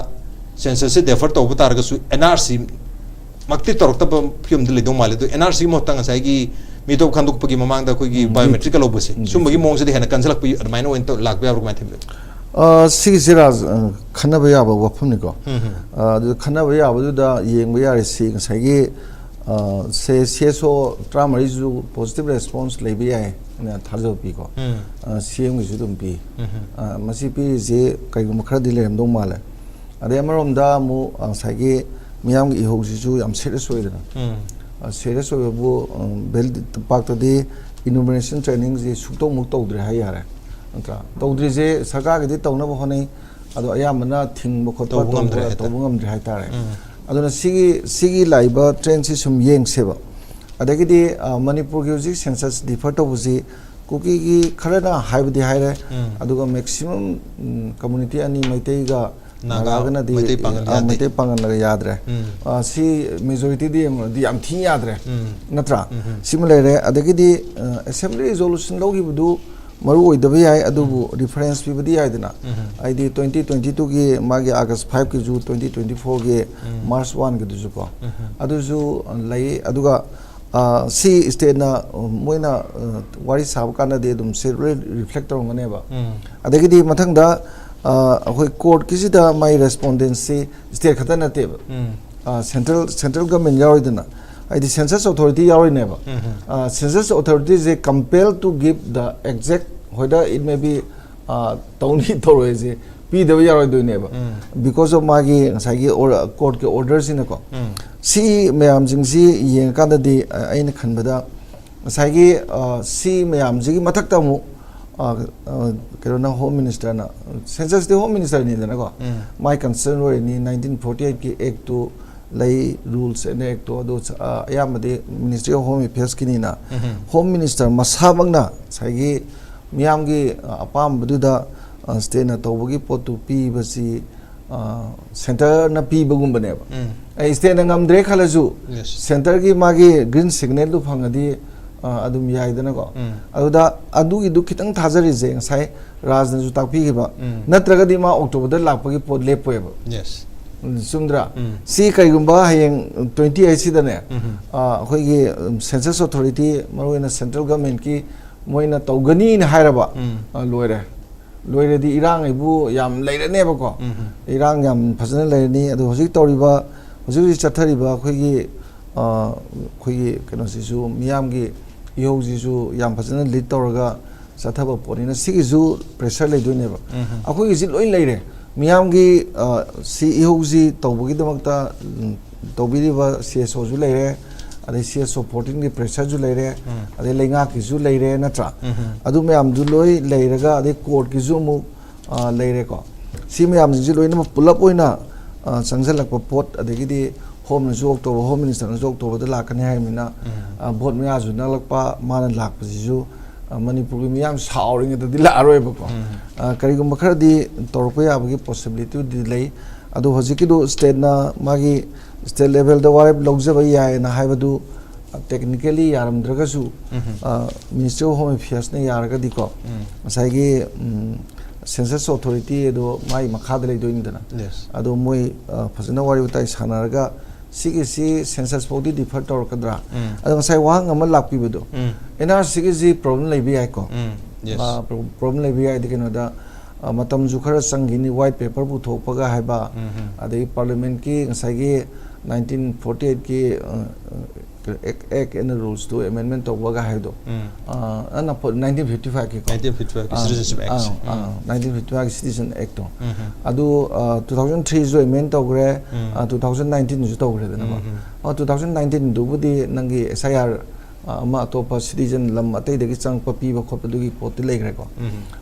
S1: सेंसस से डेफर तो बता रहा सु NRC मक्ति तोरक तब फिल्म दिले दो माले तो NRC मोहतांग साइगी मीतो खानदुक पगी ममांग दा कोई बायोमेट्रिक लो बसे सुमगी मोंग से देहना कंसलक पी माइनो इंतो लाक बे आरुक माथे
S2: सिगिसिराज खनबा याबा वफम निको खनबा याबा दुदा येंग यारे सि साइगी से CSO ट्रामरी जो पॉजिटिव रेस्पॉन्स ले भी आए ना थाजो पी को CM की जुदुम पी मसी पी जे कई मखरा दिले हम दो माले अरे अमरों दा मु साइके मियाम की इहोग जिसु हम serious हुए ना serious हुए वो बेल पाक तो दे इनोवेशन ट्रेनिंग जे सुतो मुक्तो उधर है यार अंतरा तो उधर जे सरकार के दे तो ना वो नहीं अदो अयाम ना थिंग मुखतो तो बुंगम रहा तारे अदुना सिगी लाइबा ट्रेन से सुम येंग सेबा अदगिदी मणिपुर की उजी सेंसस डिफर तो उजी कुकी की खरना हाइबदी हाइरे अदुगा मैक्सिमम कम्युनिटी अनि मैतेगा नागागना दी मैते पांगन लगा याद रहे सी मेजॉरिटी दी आम थी याद रहे नत्रा सिमुले रहे अदगिदी असेंबली रिजोल्यूशन लोगी बुदु मरु ओइदबे याय अदुबु रेफरेंस पिबदी यायदना आईडी 2022 की मागे अगस्त 5 की जू 2024 के मार्च 1 के दुजु को अदुजु लई अदुगा सी स्टेट ना मोइना वारी साब काना दे दुम से रिफ्लेक्ट तोंगनेबा अदगिदी मथंगदा अखोय कोर्ट किसिदा माई रेस्पोंडेंसी स्टेट खता नतेब सेंट्रल गवर्नमेंट यावइदना आईडी सेंसस अथॉरिटी यावइनेबा सेंसस अथॉरिटी जे compelled to give the exact whether it may be tawni toroe je pi de ya do ne ba because of magi sagi or court ke orders in ko si mayam jing si yeng ka da di ain khan bada sagi si mayam ji mathak ta mu kero na home minister na census the home minister ni na ko my concern were in 1948 ki act to lay rules and act to do ayam de ministry of home affairs ki ni na home minister masabang na sagi मियाम की अपाम बदुदा state ना तौबगी पोतु P बसी centre ना P बगुम बनेबा state ना गमद्रे खलजु centre की मागी green signal दु फंगदी अदुम याइदना को अदुदा अदुगी दु खितंग थाजरी जे साइ राजन जु ताकपी गिबा नत्रगदी मा अक्टोबर द लापगी पोत लेपोएबा यस सुंदरा सी कईगुंबा हयेंग 28 सिदने अखोइगी सेंसस अथॉरिटी मरोइना सेंट्रल गवर्नमेंट की मोइना तौगनी ने हायरबा लोइरे लोइरे दी इरांग इबु याम लेरनेबा को इरांग याम फजन लेरनी अदु होजिक तौरिबा होजिक चथरिबा खोइगी खोइगी कनो सिसु मियाम गी इहो जिसु याम फजन लीड तौरगा चथबा पोनिना सिगिजु प्रेशर लेदुनेबा अखोइगी जि लोइन लेरे मियाम गी सी इहो जि तौबगी दमकता तौबिरिबा CSO जु लेरे अरे CSO 14 की प्रेशर जो ले रहे अरे लेंगा की जो ले रहे नत्रा अदु में हम जो लोई ले रहेगा अरे कोर्ट की जो मु ले रहे को सी में हम जो लोई ना पुल अप होई ना संगठन लग पोट अरे की दी होम ने जो तो होम मिनिस्टर ने जो तो बदल लाकने है मिना बहुत में आज ना लग पा मान लाक पजिजो मणिपुर की मियाम साउरिंग तो दिला आरोए बको करी को मखर दी तोरपे आबगी पॉसिबिलिटी दिले अदु हजिकी दो स्टेट ना मागी स्टेट लेवल द वाइब लौजब याय ना हाइबदु टेक्निकली यारमद्रगसु मिनिस्ट्री ऑफ होम अफेयर्स ने यारगदी को मसाइगी सेंसस अथॉरिटी दो माई मखाद ले दोइंदना अदो मोय फजना वारी उताई सानारगा सिगी सी सेंसस पौदी डिफर तौरकद्रा अदो मसाइ वांग अमल लापीबदो NRC की जी प्रॉब्लम लेबी आइ को प्रॉब्लम लेबी आइ दिकेनोदा मतम जु खरा संगिनी व्हाइट पेपर पुथोकपगा हाइबा अदे पार्लियामेंट की ngसाइगी 1948 की Act and Rules to Amendment of Waga Haido. 1955 की
S1: 1955 Citizenship Act
S2: 1955 Citizen Act adu 2003 जो amend तौगरे 2019 जो तौगरे देना और 2019 दुबुदी नंगी SIR ama topa citizen lam atai degi chang papi ba khop du gi pot le gre ko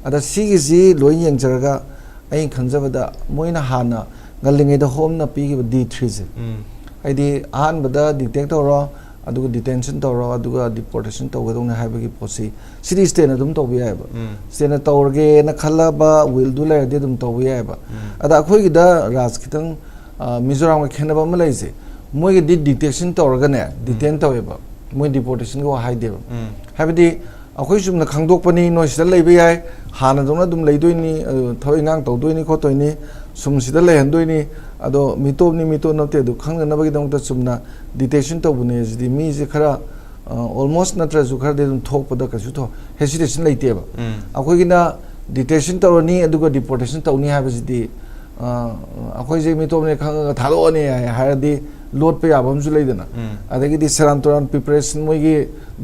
S2: ada si gi ji loi yeng jarga ai khanjaba da moina hana galinge da home na pi gi D3 je ai di an bada detect ro adu detention to ro adu deportation to ga dong na haiba gi posi city state na dum to bi ai ba state na to ge na khala ba will du le de dum to bi ai ba ada khoi gi da ras kitang mizoram ga khena ba ma lai je moi gi detection to ga ne detain to ba moi deportation go hai de habidi akhoi sum na khangdok pani noi sida lei bi ai hana dong na dum lei doi ni thoi ngang to doi ni kho toi ni sum sida lei han doi ni ado mito na te du khang na ba gi dong ta sum na detention to bu ne ji mi ji khara almost na tra ju khar de dum thok pa da ka su to hesitation lei te ba akhoi gi na detention to ni adu go deportation to ni ha ba ji di akhoi je mito ne khang ga thalo ne ha di load pe abam ju lei dena adagi di sarantoran preparation moi gi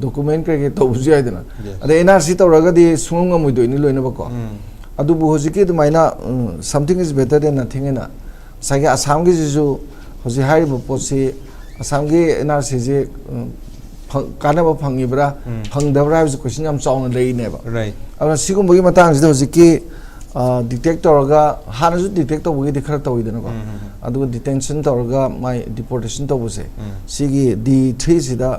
S2: document ke to bu jai dena ade NRC to raga di sungam ngam doi ni loina ba ko adu bu hoji ki dumaina something is better than nothing na sagi asam gi ju hoji hai bu posi asam gi NRC je kana ba phangi bra phang da bra ju question am chong lei ne ba
S1: right
S2: aba sigum bu gi matang ji hoji ki detector ga hana ju detector bu gi dikhara to idena ko adu detention to ga my deportation to bu se sigi D3 sida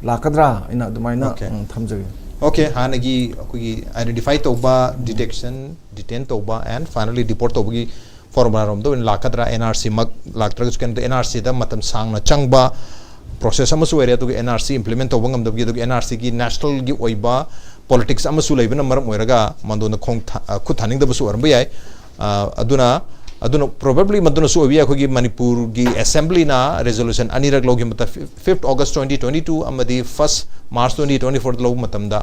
S2: lakadra ina dumaina thamjagi
S1: okay hana gi akui identify to ba detection detain to ba and finally deport to gi formula rom do in lakadra NRC mak laktra ju kan NRC da matam sang na changba process amasu area to NRC implement to bangam gi NRC gi national gi oiba politics amasu leibena maram oiraga mandona khong khuthaning da basu arba yai aduna probably maduna su obiya khogi Manipur gi assembly na resolution anirak logi mata 5th August 2022 amadi 1st March 2024 log matamda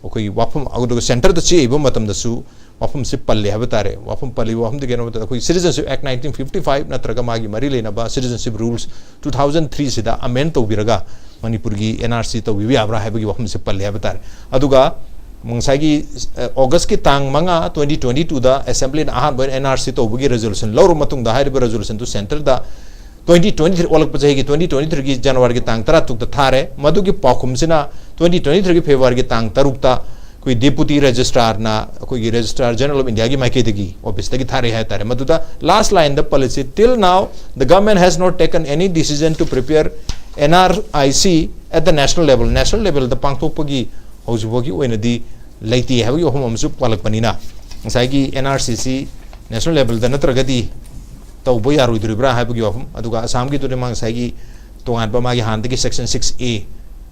S1: okoi wafam agudo center da chi ibo matamda su wafam se palle habatare wafam palli wafam de geno mata khoi Citizenship Act 1955 natraga magi mari lena ba citizenship rules 2003 sida amend to biraga Manipur gi NRC to bibi abra habagi wafam se palle habatare aduga mungsagi August ki tang manga 2022 da assembly na ahan boy NRC to bugi resolution lawro matung da haiba resolution to center da 2023 olak pachai gi 2023 gi January gi tang tara tuk da thare madu gi pakhum sina 2023 gi February gi tang taruk ta koi deputy registrar na koi gi registrar general of India gi maike degi office tagi thare hai tare madu da last line the policy till now the government has not taken any decision to prepare NRIC at the national level the pangthok pagi haujubogi oinadi leiti habagi hom amsu palak panina ngai NRCC national level da natragadi tawbo yaru idribra habagi hom aduga assam gi to mang sai tongan ba magi han section 6A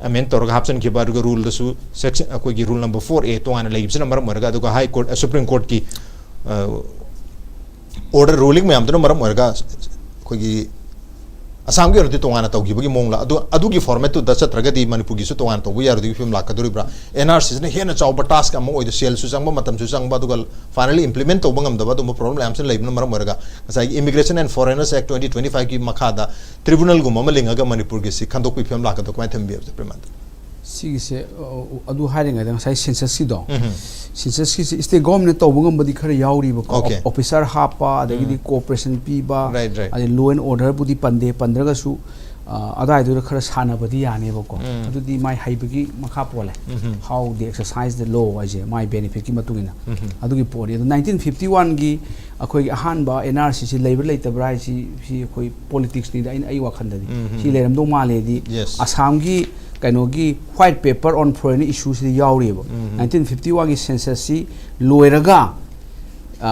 S1: amend torga hapsan ki baruga rule da su section akoi gi rule number 4A tongan leibsina mar marga aduga high court supreme court ki order ruling me amtno mar marga koi gi Assam gi ordi tongana tawgi bagi mongla adu gi format to dasat ragadi Manipur gi su tongana to yar di film lakaduri bra NRC ne hena chawba task am oi de sel su sangba matam su sangba dugal finally implement to bangam daba dum problem am sen leibna mar marga sai Immigration and Foreigners Act 2025 ki makhada tribunal gu mamalinga ga Manipur gi si khandok pi film lakado kmai them bi premant
S3: sigi se adu hiring ga sai census si do census ki state government to bangam badi khare yauri ba officer hapa adagi di cooperation pi ba adi law and order budi pande ga su adai do khare sana badi yani ba ko adu di mai haibagi makha pole how they exercise the law aje my benefit ki matungina adu gi pori 1951 gi akoi gi ahan ba NRC si labor leitabra si akoi politics ni da ai wakhanda di si leram do male di Assam gi kainogi white paper on foreign issues di yauri bo 1951 gi census si loiraga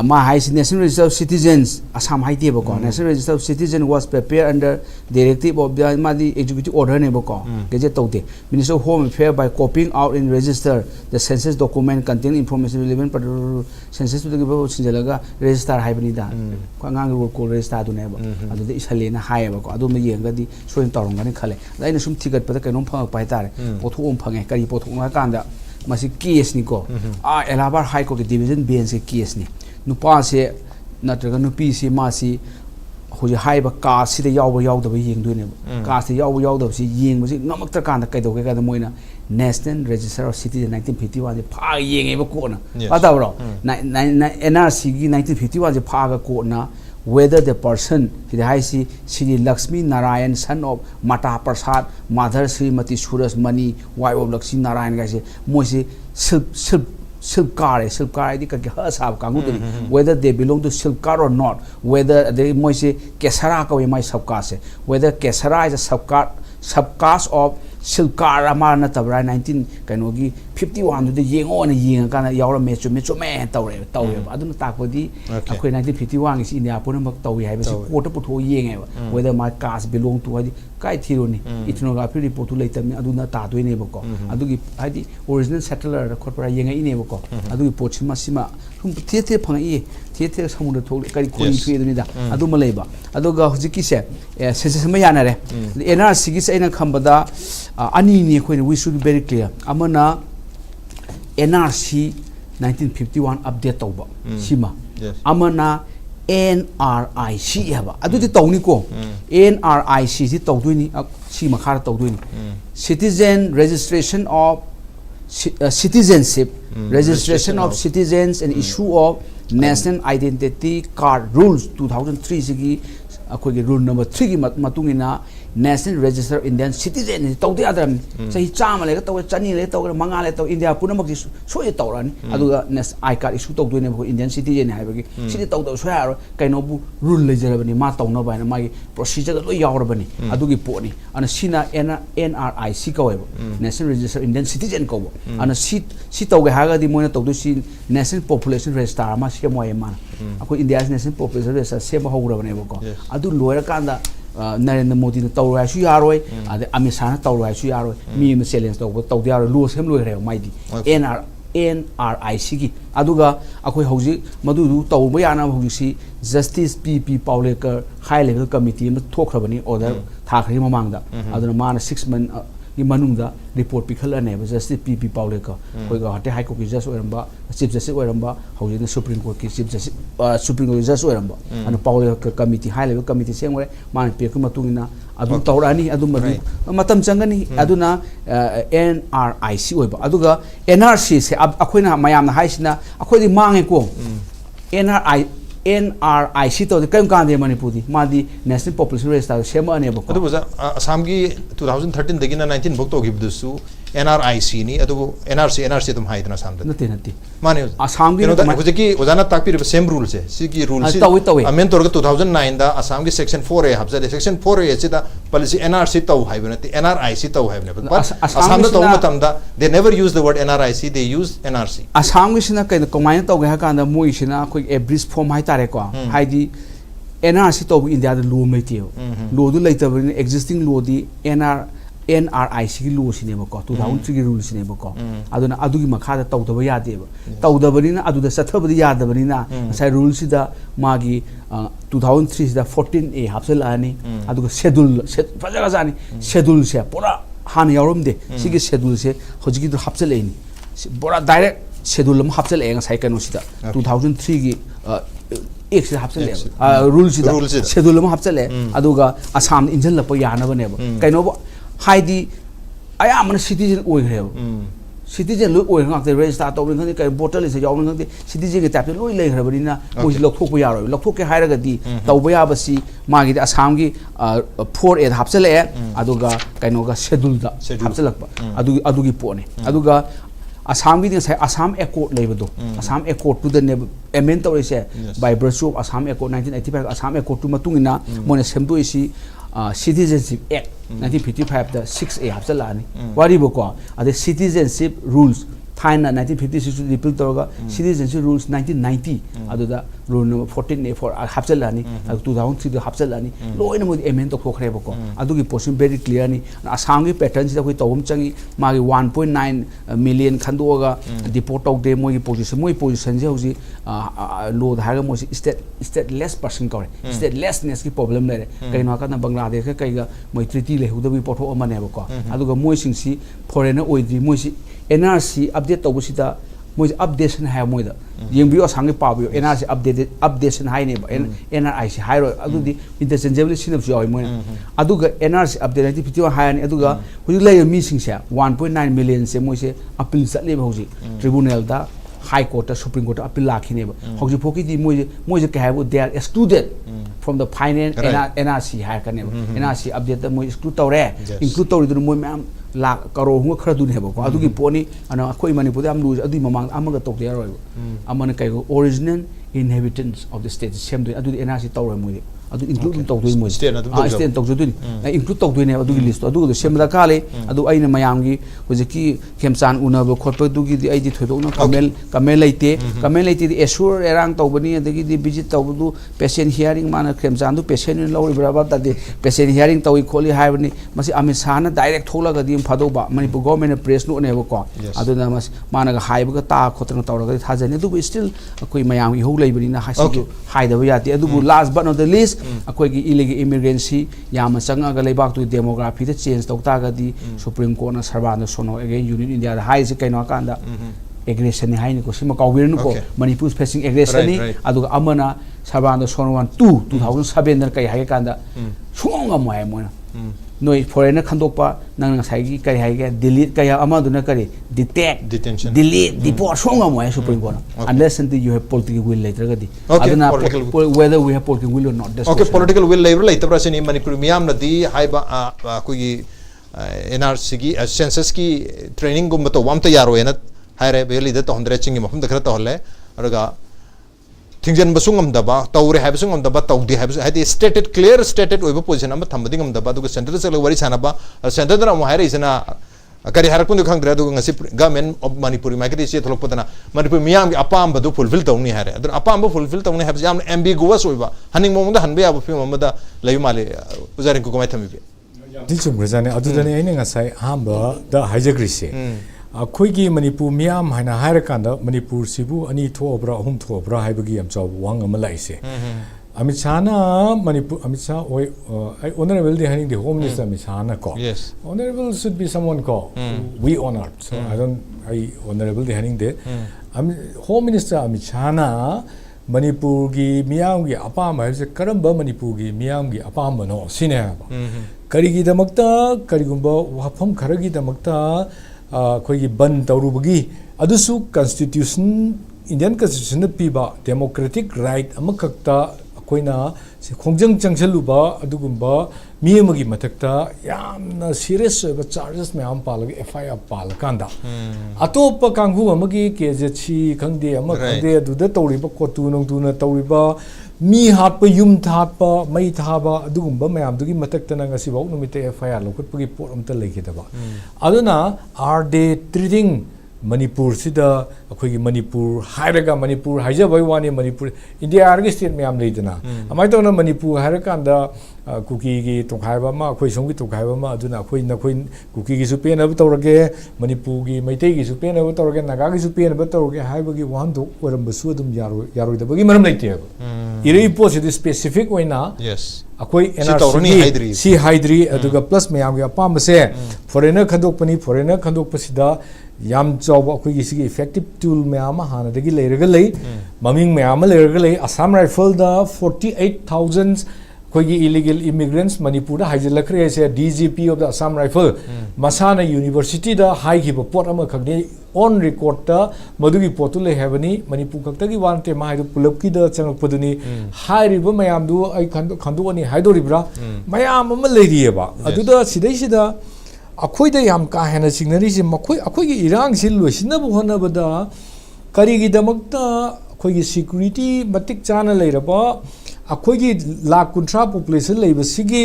S3: ma high national register of citizens Assam high table ko national register of citizen was prepared under directive of the madi executive order ne ko gazette tawte Minister of Home Affairs by copying out in register the census document containing information relevant for census to the sinjalaga register high bani da ko ngang rule ko register du ne ba adu de isalena high ba ko adu me yenga di soin tawrong gani khale daina sum thigat pada kainom phang pa tare pothu phange kari pothu nga kanda masi case ni ko Allahabad High Court division bench case ni nupa se natraga nupi si ma si ꯍꯧꯖꯤꯛ ꯍꯥꯏꯔꯤꯕ ꯀꯥꯁꯁꯤꯗ ꯌꯥꯎꯕ ꯌꯥꯎꯗꯕ ꯌꯦꯡꯗꯣꯏꯅꯦꯕ ꯀꯥꯁꯁꯤꯗ ꯌꯥꯎꯕ ꯌꯥꯎꯗꯕꯁꯤ ꯌꯦꯡꯕꯁꯤ ꯉꯝꯃꯛꯇ꯭ꯔꯀꯥꯟꯗ ꯀꯩꯗꯧꯒꯦ ꯀꯥꯟꯗ ꯃꯣꯏꯅ national register of citizen 1951ꯁꯦ ꯐꯥꯒ ꯌꯦꯡꯉꯦꯕ ꯀꯣꯠꯅ ꯐꯠꯇꯕ꯭ꯔꯣ NRCꯒꯤ 1951ꯁꯦ ꯐꯥꯒ ꯀꯣꯠꯅ whether the person Sri Lakshmi Narayan son of Mata Prasad Mother Srimati Surasmani wife of Lakshmi Narayan guys moise silkar di ka sab kangu whether they belong to silkar or not whether they moise kesara ka mai sabka se whether kesara is a subcaste of silkar amana tabra 19 kainogi 51 du yengo na yenga kana yawra mecho me tawre aduna takpodi akoi 1951 is India puna mak tawi haiba si quota putho yenga whether my caste belong to hadi kai thironi ethnography report tu leitam aduna ta doine bako adugi hadi original settler khotpara yenga ine bako adugi pochima sima sum the phangai the samudra thol kari khoi thwe duni da aduma leiba aduga hujiki se census ma yana re NRC gi se ina khambada ani ni khoi we should be very clear amana NRC 1951 update tauba sima amana NRIC haba aduti tawni ko NRIC si tawduini sima khara tawduini citizen registration of citizenship registration of citizens and issue of national identity card rules 2003 sigi akogi rule number 3 gi matungina national register Indian citizen tawdi adram sahi chama lega taw chani le taw manga le taw India punamak ji soi tawran aduga nes I card issue tawduine ko Indian citizen haibagi sidi taw so yaro kaino bu rule le jarabani ma tawna ba na magi procedure lo yawrabani adugi poni ana sina NRIC kawebo national register Indian citizen kawbo ana si tawge haga di moina tawdu si national population register ma semoy man ako India's national population register sema hograbane ko adu loira kanda Narendra Modi na tawro ai su yaroi ade Amit Shah na tawro ai su yaroi mi ma challenge tawdi yaro lo sem loi re maidi NRIC gi aduga akoi hauji madu tawba yana hauji si Justice PP Paulekar high level committee ma thokhrabani order thakri mamangda aduna mana 6 month gi manungda report pikhalane Justice PP Paulekar koi ga hate high court ki justice oiramba chief justice oiramba hauji na Supreme Court ki chief justice Supreme Court justice oiramba anu Paulekar committee high level committee sengore mana pekku matungina adu tawrani adu madu matam changani aduna NRIC oiba aduga NRC se akoina mayamna haisina akoi mangi ko NRIC to the kam kan de Manipuri madi national population register sema ane bako
S1: adu buza Assam gi 2013 dagina 19 bok to gibdusu NRIC ni adu NRC tum haidna Assam
S3: nati
S1: mane
S3: Assam gi
S1: no hojiki ozana takpir same rule se sigi rule si amen torga 2009 da Assam gi section 4A habjade section 4A se da policy NRC taw haibnati NRIC taw haibne but Assam da taw matam da they never use the word NRIC they use NRC
S3: Assam gi sina kai komai taw ga kan da moi sina koi average form hai tare ko haidi NRC taw India da law mai tio law du leitabani existing law di NRIC gi law sinema ko 2003 gi rule sinema ko aduna adugi makha da tawdaba yadeba tawdabani na aduda sathabadi yadabani na sai rule sida magi 2003 sida 14A hapsel ani aduga schedule fajaga jani schedule se pura han yawrumde sigi schedule se hojigi du hapsel ani pura direct schedule lam hapsel eng sai kanu sida 2003 gi ek sida hapsel rule sida schedule lam hapsel aduga Assam injal la pa yana bane kaino haidi aya man citizen oi grebo citizen lo oi ngak te register to ring kai portal se yaw ngak te citizen ge tap loi lei grabani na oi lokthok pu yaro lokthok ke hairaga di tawba ya basi magi Assam gi 4A hapsele aduga kaino ga schedule da hapselakpa adugi pone aduga Assam gi sai Assam Accord leibado Assam Accord to the amend to se by virtue of Assam Accord 1985 Assam Accord to matungina mone semdo isi Citizenship Act 1955 the 6A hapsalani wari boko ade citizenship rules Thailand 1956 repeal toga citizenship rules 1990 aduda rule number 14A for hapsalani 2003 the hapsalani loina mod amend to khokre boko adugi portion very clear ni Assam gi pattern sida koi tawum changi magi 1.9 million khandoga deport of de moi position je hoji law da ga mo stateless person kore statelessness ki problem le kaino ka na Bangladesh ka ga moi treaty le huda bi potho amane boko aduga moi singsi foreigner oidi moi si NRC update tawusida मोइ updation हाय मोइ the येंबियो Sange पाबियो NRC updation हाय ने NRIC हाय रो अदुदि interchangeable सिनबसु याव मोइ अदुगा NRC update आइति फिटियो हाय ने अदुगा हुजि लय मी सिंगसे 1.9 million से मोइ से अपील चले होजि ट्रिब्यूनल दा high court supreme court appeal लाखिने होजि फोकी मोइ के हायबो दे are excluded from the finance NRC हाय कने NRC अपडेट मोइ एक्सक्लूड तौरे इंक्लूड तौरिदु मोइ मैम लाख करोड़ हुआ खरा दुने हेबो अदुगी पोनी अना अखोइ मणिपुर आम लुज अदुई ममांग अमगा तोक्ते यारोय अमन काइगो original inhabitants of the state same दु अदुदी एनआरसी तौरे मोइ अदु इंक्लूड तौदुई मोइ स्टेट तौजुदुनि इंक्लूड तौदुइ ने अदुगी लिस्ट अदुगो सेमदा काले अदु आइना मयामगी हुजिकी खेमचान उनबो खोटपो दुगी दि आइदि थोदोना कमेल लेते दि एश्योर एरांग तौबनी अदगी दि विजिट तौबदु पेशेंट हियरिंग माना खेमचान दु पेशेंट लौरिब्रा बा तदि पेशेंट हियरिंग तौइ खोलि हायबनी मसि अमित शाहना डायरेक्ट थोलगा दि फादोबा मणिपुर गवर्नमेंट प्रेस नु नेबो को अदुना मस मानागा हायबगा ता खोतना तौरगा थाजने अदुबु स्टिल अखोइ मयामगी हो लेबनी हासिगु हायदबो याति अदुबु last but not the least अखोइगी इलीगल इमिग्रेंसी याम संगागा लेबाक तु डेमोग्राफी द चेंज तौतागदी सुप्रीम कोर्ट न सर्वान सोनो अगेन यूनियन इंडिया हाई से कैनो कांदा एग्रेशन है हाइनको सिमा काउबिरनु को मणिपुर फेसिंग एग्रेशन नि अदुगा अमना सर्वान सोनो 2007 न कै हाइ कांदा सुंगा मोय मोना नोइ फॉरेनर खंदोपा नंग साइगी कै हाइगे डिलीट कै अमदुना करी डिटेक्ट डिलीट डिपोर्ट सुंगा मोय supreme court unless and you have political will लेटरगदी अदुना whether we have political will or not that's
S1: okay political will level later sini manipur miyam nadi haiba koi NRC gi census ki training gum to wam ta yaro ena haire beli da to 100 chingi mafum da khara to holle araga thingjan basungam daba tawre habsungam daba tawdi habs hadi stated clear stated oiba position am thambadingam daba du center se wari sanaba center da mo haire isna kari harakun du khangdra du ngasi government of manipur ma kiti se tholokpadana manipur miyam gi apam badu fulfill tawni haire adu apam bu fulfill tawni habs yam ambiguous oiba haning mo da hanbe aba film amada layu male pujarin ku komai thamibe
S4: di chung rajane adu dane aine ngasai hamba da hijackri se अखोइगी मणिपुर मियाम हाइना हाइरकांदा मणिपुर सिबु अनि थोब्रा अहुम थोब्रा हाइबगी यम चाव वांग अम लाइसे अमित शाह ना मणिपुर अमित शाह ओय ऑनरेबल दे हाइनिंग द होम मिनिस्टर अमित शाह ना को ऑनरेबल शुड बी समवन को we honoured so I honourable दे हाइनिंग दे होम मिनिस्टर अमित शाह ना मणिपुर की मियाम की अपाम हाइसे करंबा मणिपुर की मियाम की अपाम बनो सिने करिगी दमक्ता करिगुंबा वाफम खरगी दमक्ता अखोइगी बन तौरुबगी अदुसु कॉन्स्टिट्यूशन इंडियन कॉन्स्टिट्यूशन पीबा डेमोक्रेटिक राइट अमखक्ता अखोइना खोंजंग चंगसलुबा अदुगुंबा मियमगी मथक्ता यामना सीरियस ओइबा चार्जेस मयाम पालग एफआईआर पालकांदा अतोप कांगु अमगी केजेसी खंगदे अम खंगदे अदुदा तौरिबा कोतु नोंतुना तौरिबा मी हाटपा युम थाटपा मई थाबा अदुगुंबा मयामदुगी मथक्ता नंगसिबाउ नुमिते एफआईआर लोखटपगी पोट अमता लेखिदबा अदुना आर दे ट्रीटिंग मणिपुर सिदा अखोइगी मणिपुर हाइरगा मणिपुर हाइजबाई वानी Manipur India आरगे state मयाम लेदना अमाय तोना Manipur हाइरकांदा cookie की तोखाइबा मा अखोइ सोंगी तोखाइबा मा अदुना अखोइ नखोइ कुकी की सुपेन अब तौरगे मणिपुर की मैते की सुपेन अब तौरगे नागा की सुपेन अब तौरगे हाइबगी वाहन दो ओरमबसु अदुम यारोइदबगी मरम लेते अब इरे पोस्ट स्पेसिफिक ओइना अखोइ एनआरसी सी हाइद्री अदुगा प्लस मयाम के अपाम से फॉरेनर खंदोकपनी फॉरेनर खंदोकपसिदा याम चाव अखोइगी सिगी इफेक्टिव टूल मयाम हानदगी लेरगा लई ममिंग मयाम लेरगा लई असम राइफल दा 48000 अखोइगी इलीगल इमिग्रेंट्स मणिपुर दा हाइजलखरे से DGP of the Assam rifle मसाना यूनिवर्सिटी दा हाइगिबो पोट अमा खगने ऑन रिकॉर्ड ता मदुगी पोतु ले हेबनी मणिपुर खक्तगी वानते माइदु पुलपकी दा चंगपदुनी हाइरिबो मयाम दु आई खंदोनी हाइदोरिब्रा मयाम अमा लेरियेबा अदुदा सिदैसिदा अखोइदा याम का हेना सिग्नरीसे मखोइ अखोइगी इरांग सिल लोइसिनबो होनबदा करिगिदमक्ता अखोइगी सिक्युरिटी मतिक चाना लेरबा अखोइगी लाख 50 पॉपुलेशन लेबसिगी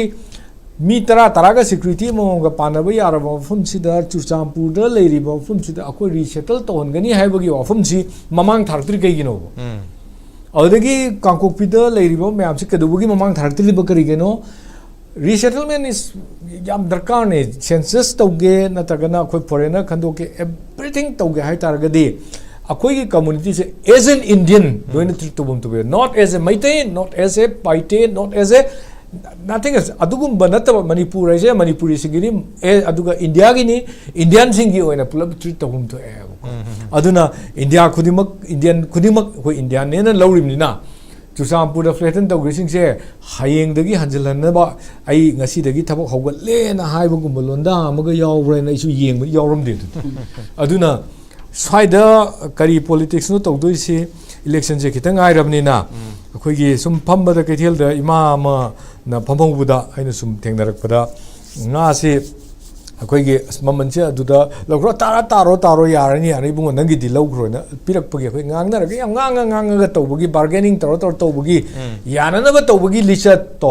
S4: मी तरा का सिक्युरिटी मोंगा पानबा यारबा मफुमसिदा चुरचामपुरदा लेरिबा मफुमसिदा अखोइ resettle तोहनगनी हाइबगी वाफुमसि ममांग थारक्त्री कइगिनो अदगी कांकोकपिदा लेरिबा मयामसि कदुबगी ममांग थारक्त्रिबा करिगेनो resettlement is yam darkar ne census tauge nataga khoi foreigner khando ke everything tauge hai targadi akhoi ki community se as an Indian doina treat to bum to be not as a Maitai not as a Paite not as a nothing else adugumba nataba Manipur ise Manipuri singini aduga India gini Indian singi oina pulab treat tawum to aduna India kudimak ko Indian nena lawrimnina Chusampur da flatten tawgrising se hayeng dagi hanjalan ba ai ngasi dagi thabak hawgatle na haibagumba londa amaga yawbre na isu yeng yawram de aduna swaida kari politics no tawdoisi election je kitang airabnina akhoi sum phambada kaithel da ima ma na phambongbuda aina sum thengnarakpada nga se akhoi ge mamanche aduda logro taro yarani ani bungo nangi di logro na pirakpagi akhoi ngangna ra yam ngang ga tawbugi bargaining taro tawbugi yana na ba tawbugi lisat to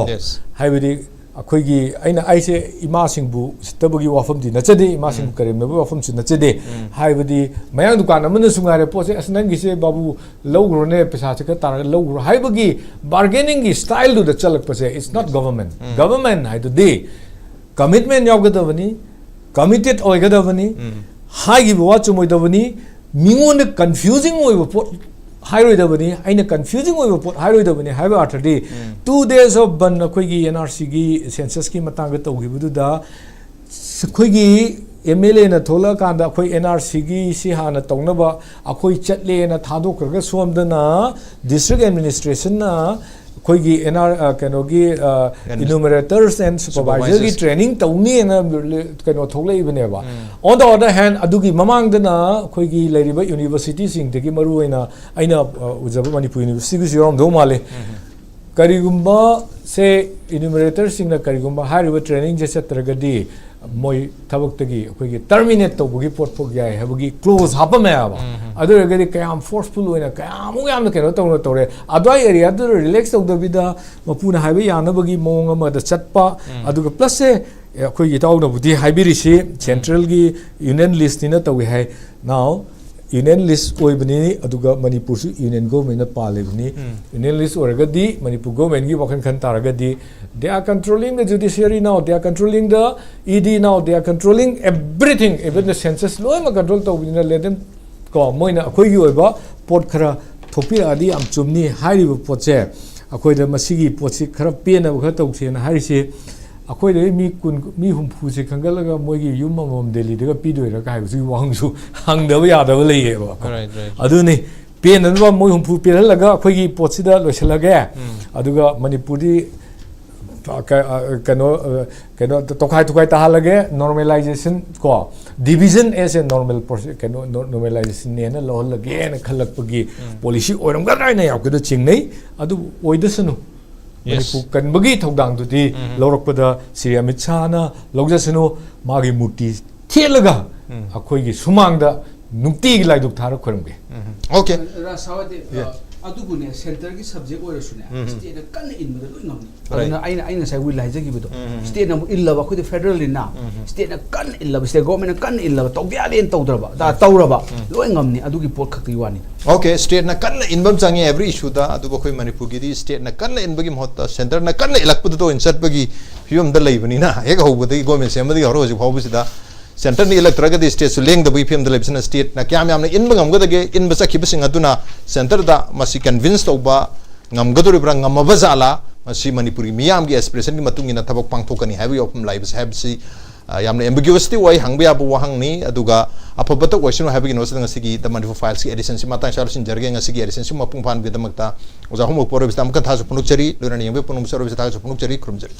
S4: haibidi akhoi gi aina aise ima singbu sitabagi wafam di nachade ima singbu karem na wafam si nachade haibidi mayang dukan amana sungare pose asnangi se babu logro ne pesa se ka tar logro haibagi bargaining gi style do the chalak pase it's not government government haidu de commitment yawgadavani committed oigadavani haigi watch moidavani mingon confusing oiba pot hairoidavani aina confusing oiba pot hairoidavani haiba athadi 2 days of ban akoigi NRC gi census ki matang ga tawgibudu da akoigi MLA na thola kanda akoi NRC gi si hana tawnaba akoi chatle na thadokraga somdana district administration na akoigi NR kanogi enumerators and supervisors gi training tawni na kano tholai bane ba on the other hand adugi mamang dana akoigi leriba university sing de gi maru aina ujaba Manipur university gi yoram do male karigumba se enumerators sing na karigumba hariba training je satragadi moi thabak tagi akoigi terminate tawbugi pot phok yai habagi close hapame aba aduragadi kayam forceful oina kayam yam na keno tawre adwai area dur relax tawdabida mapuna haiba yanabagi mong ama da chatpa aduga plus se akoigi tawna budi haibirisi central gi union list ni na tawi hai now union list oibani aduga Manipur su union government na palebni union list oragadi Manipur government gi wakhan khan taragadi they are controlling the judiciary now they are controlling the ED now they are controlling everything even the census loy ma control tawbina let them ko moina akhoi gi oiba pot khara thopira adi am chumni hairiba potse akhoi da masigi potsi khara pena ba tawsena harise akhoi de mi humpu se khangalaga moigi yum mamam Delhi daga pidoira ka haisu wangsu hangdaba yadaba leye ba aduni pen anwa moi humpu pelalaga akhoi gi potsida loisalaga aduga Manipuri kano tokai tahalage normalization ko division as a normal process kano normalization ne na lohallage na khalakpagi policy oram ga na yakda chingnei adu oidasanu Manipur kan bagi thogdang tu di lorokpada CM-SHAH na logjasanu magi murti thelaga akhoi gi sumangda nukti gi laiduk thara khoramge
S1: okay
S3: rasawade adugune center gi subject ora sune state na kan inbada loi ngamni aduna aina sai wi laija gi bido state na illaba khudi federal na state na kan illaba state government na kan illaba tawdia len tawdraba da tawraba loi ngamni adugi pot khakti wani
S1: okay state na kan inbam changi every issue da adu khoi Manipur gi di state na kan inbagi mohta center na kan ilakpud to insert bagi yum da leibani na ega hobudi government semadi horo ji phobusida center ni electraga di state su leng da bpm da lebsina state na kyam yamna in bangam gadage in basa kibising aduna center da masi convince tawba ngam gadori brang ngam bazala masi Manipuri miyam gi expression gi matung ina thabak pangthokani habi opum lives have si yamna ambiguity wai hangba bu wahang ni aduga apabata question habi no sang sigi the Manipur files ki edition si mata solution jarge ngasi gi edition si mapung phan bi damakta uza homo poro bistam kan thasu punuk chari lorani yambe punum soro bisata punuk chari krum chari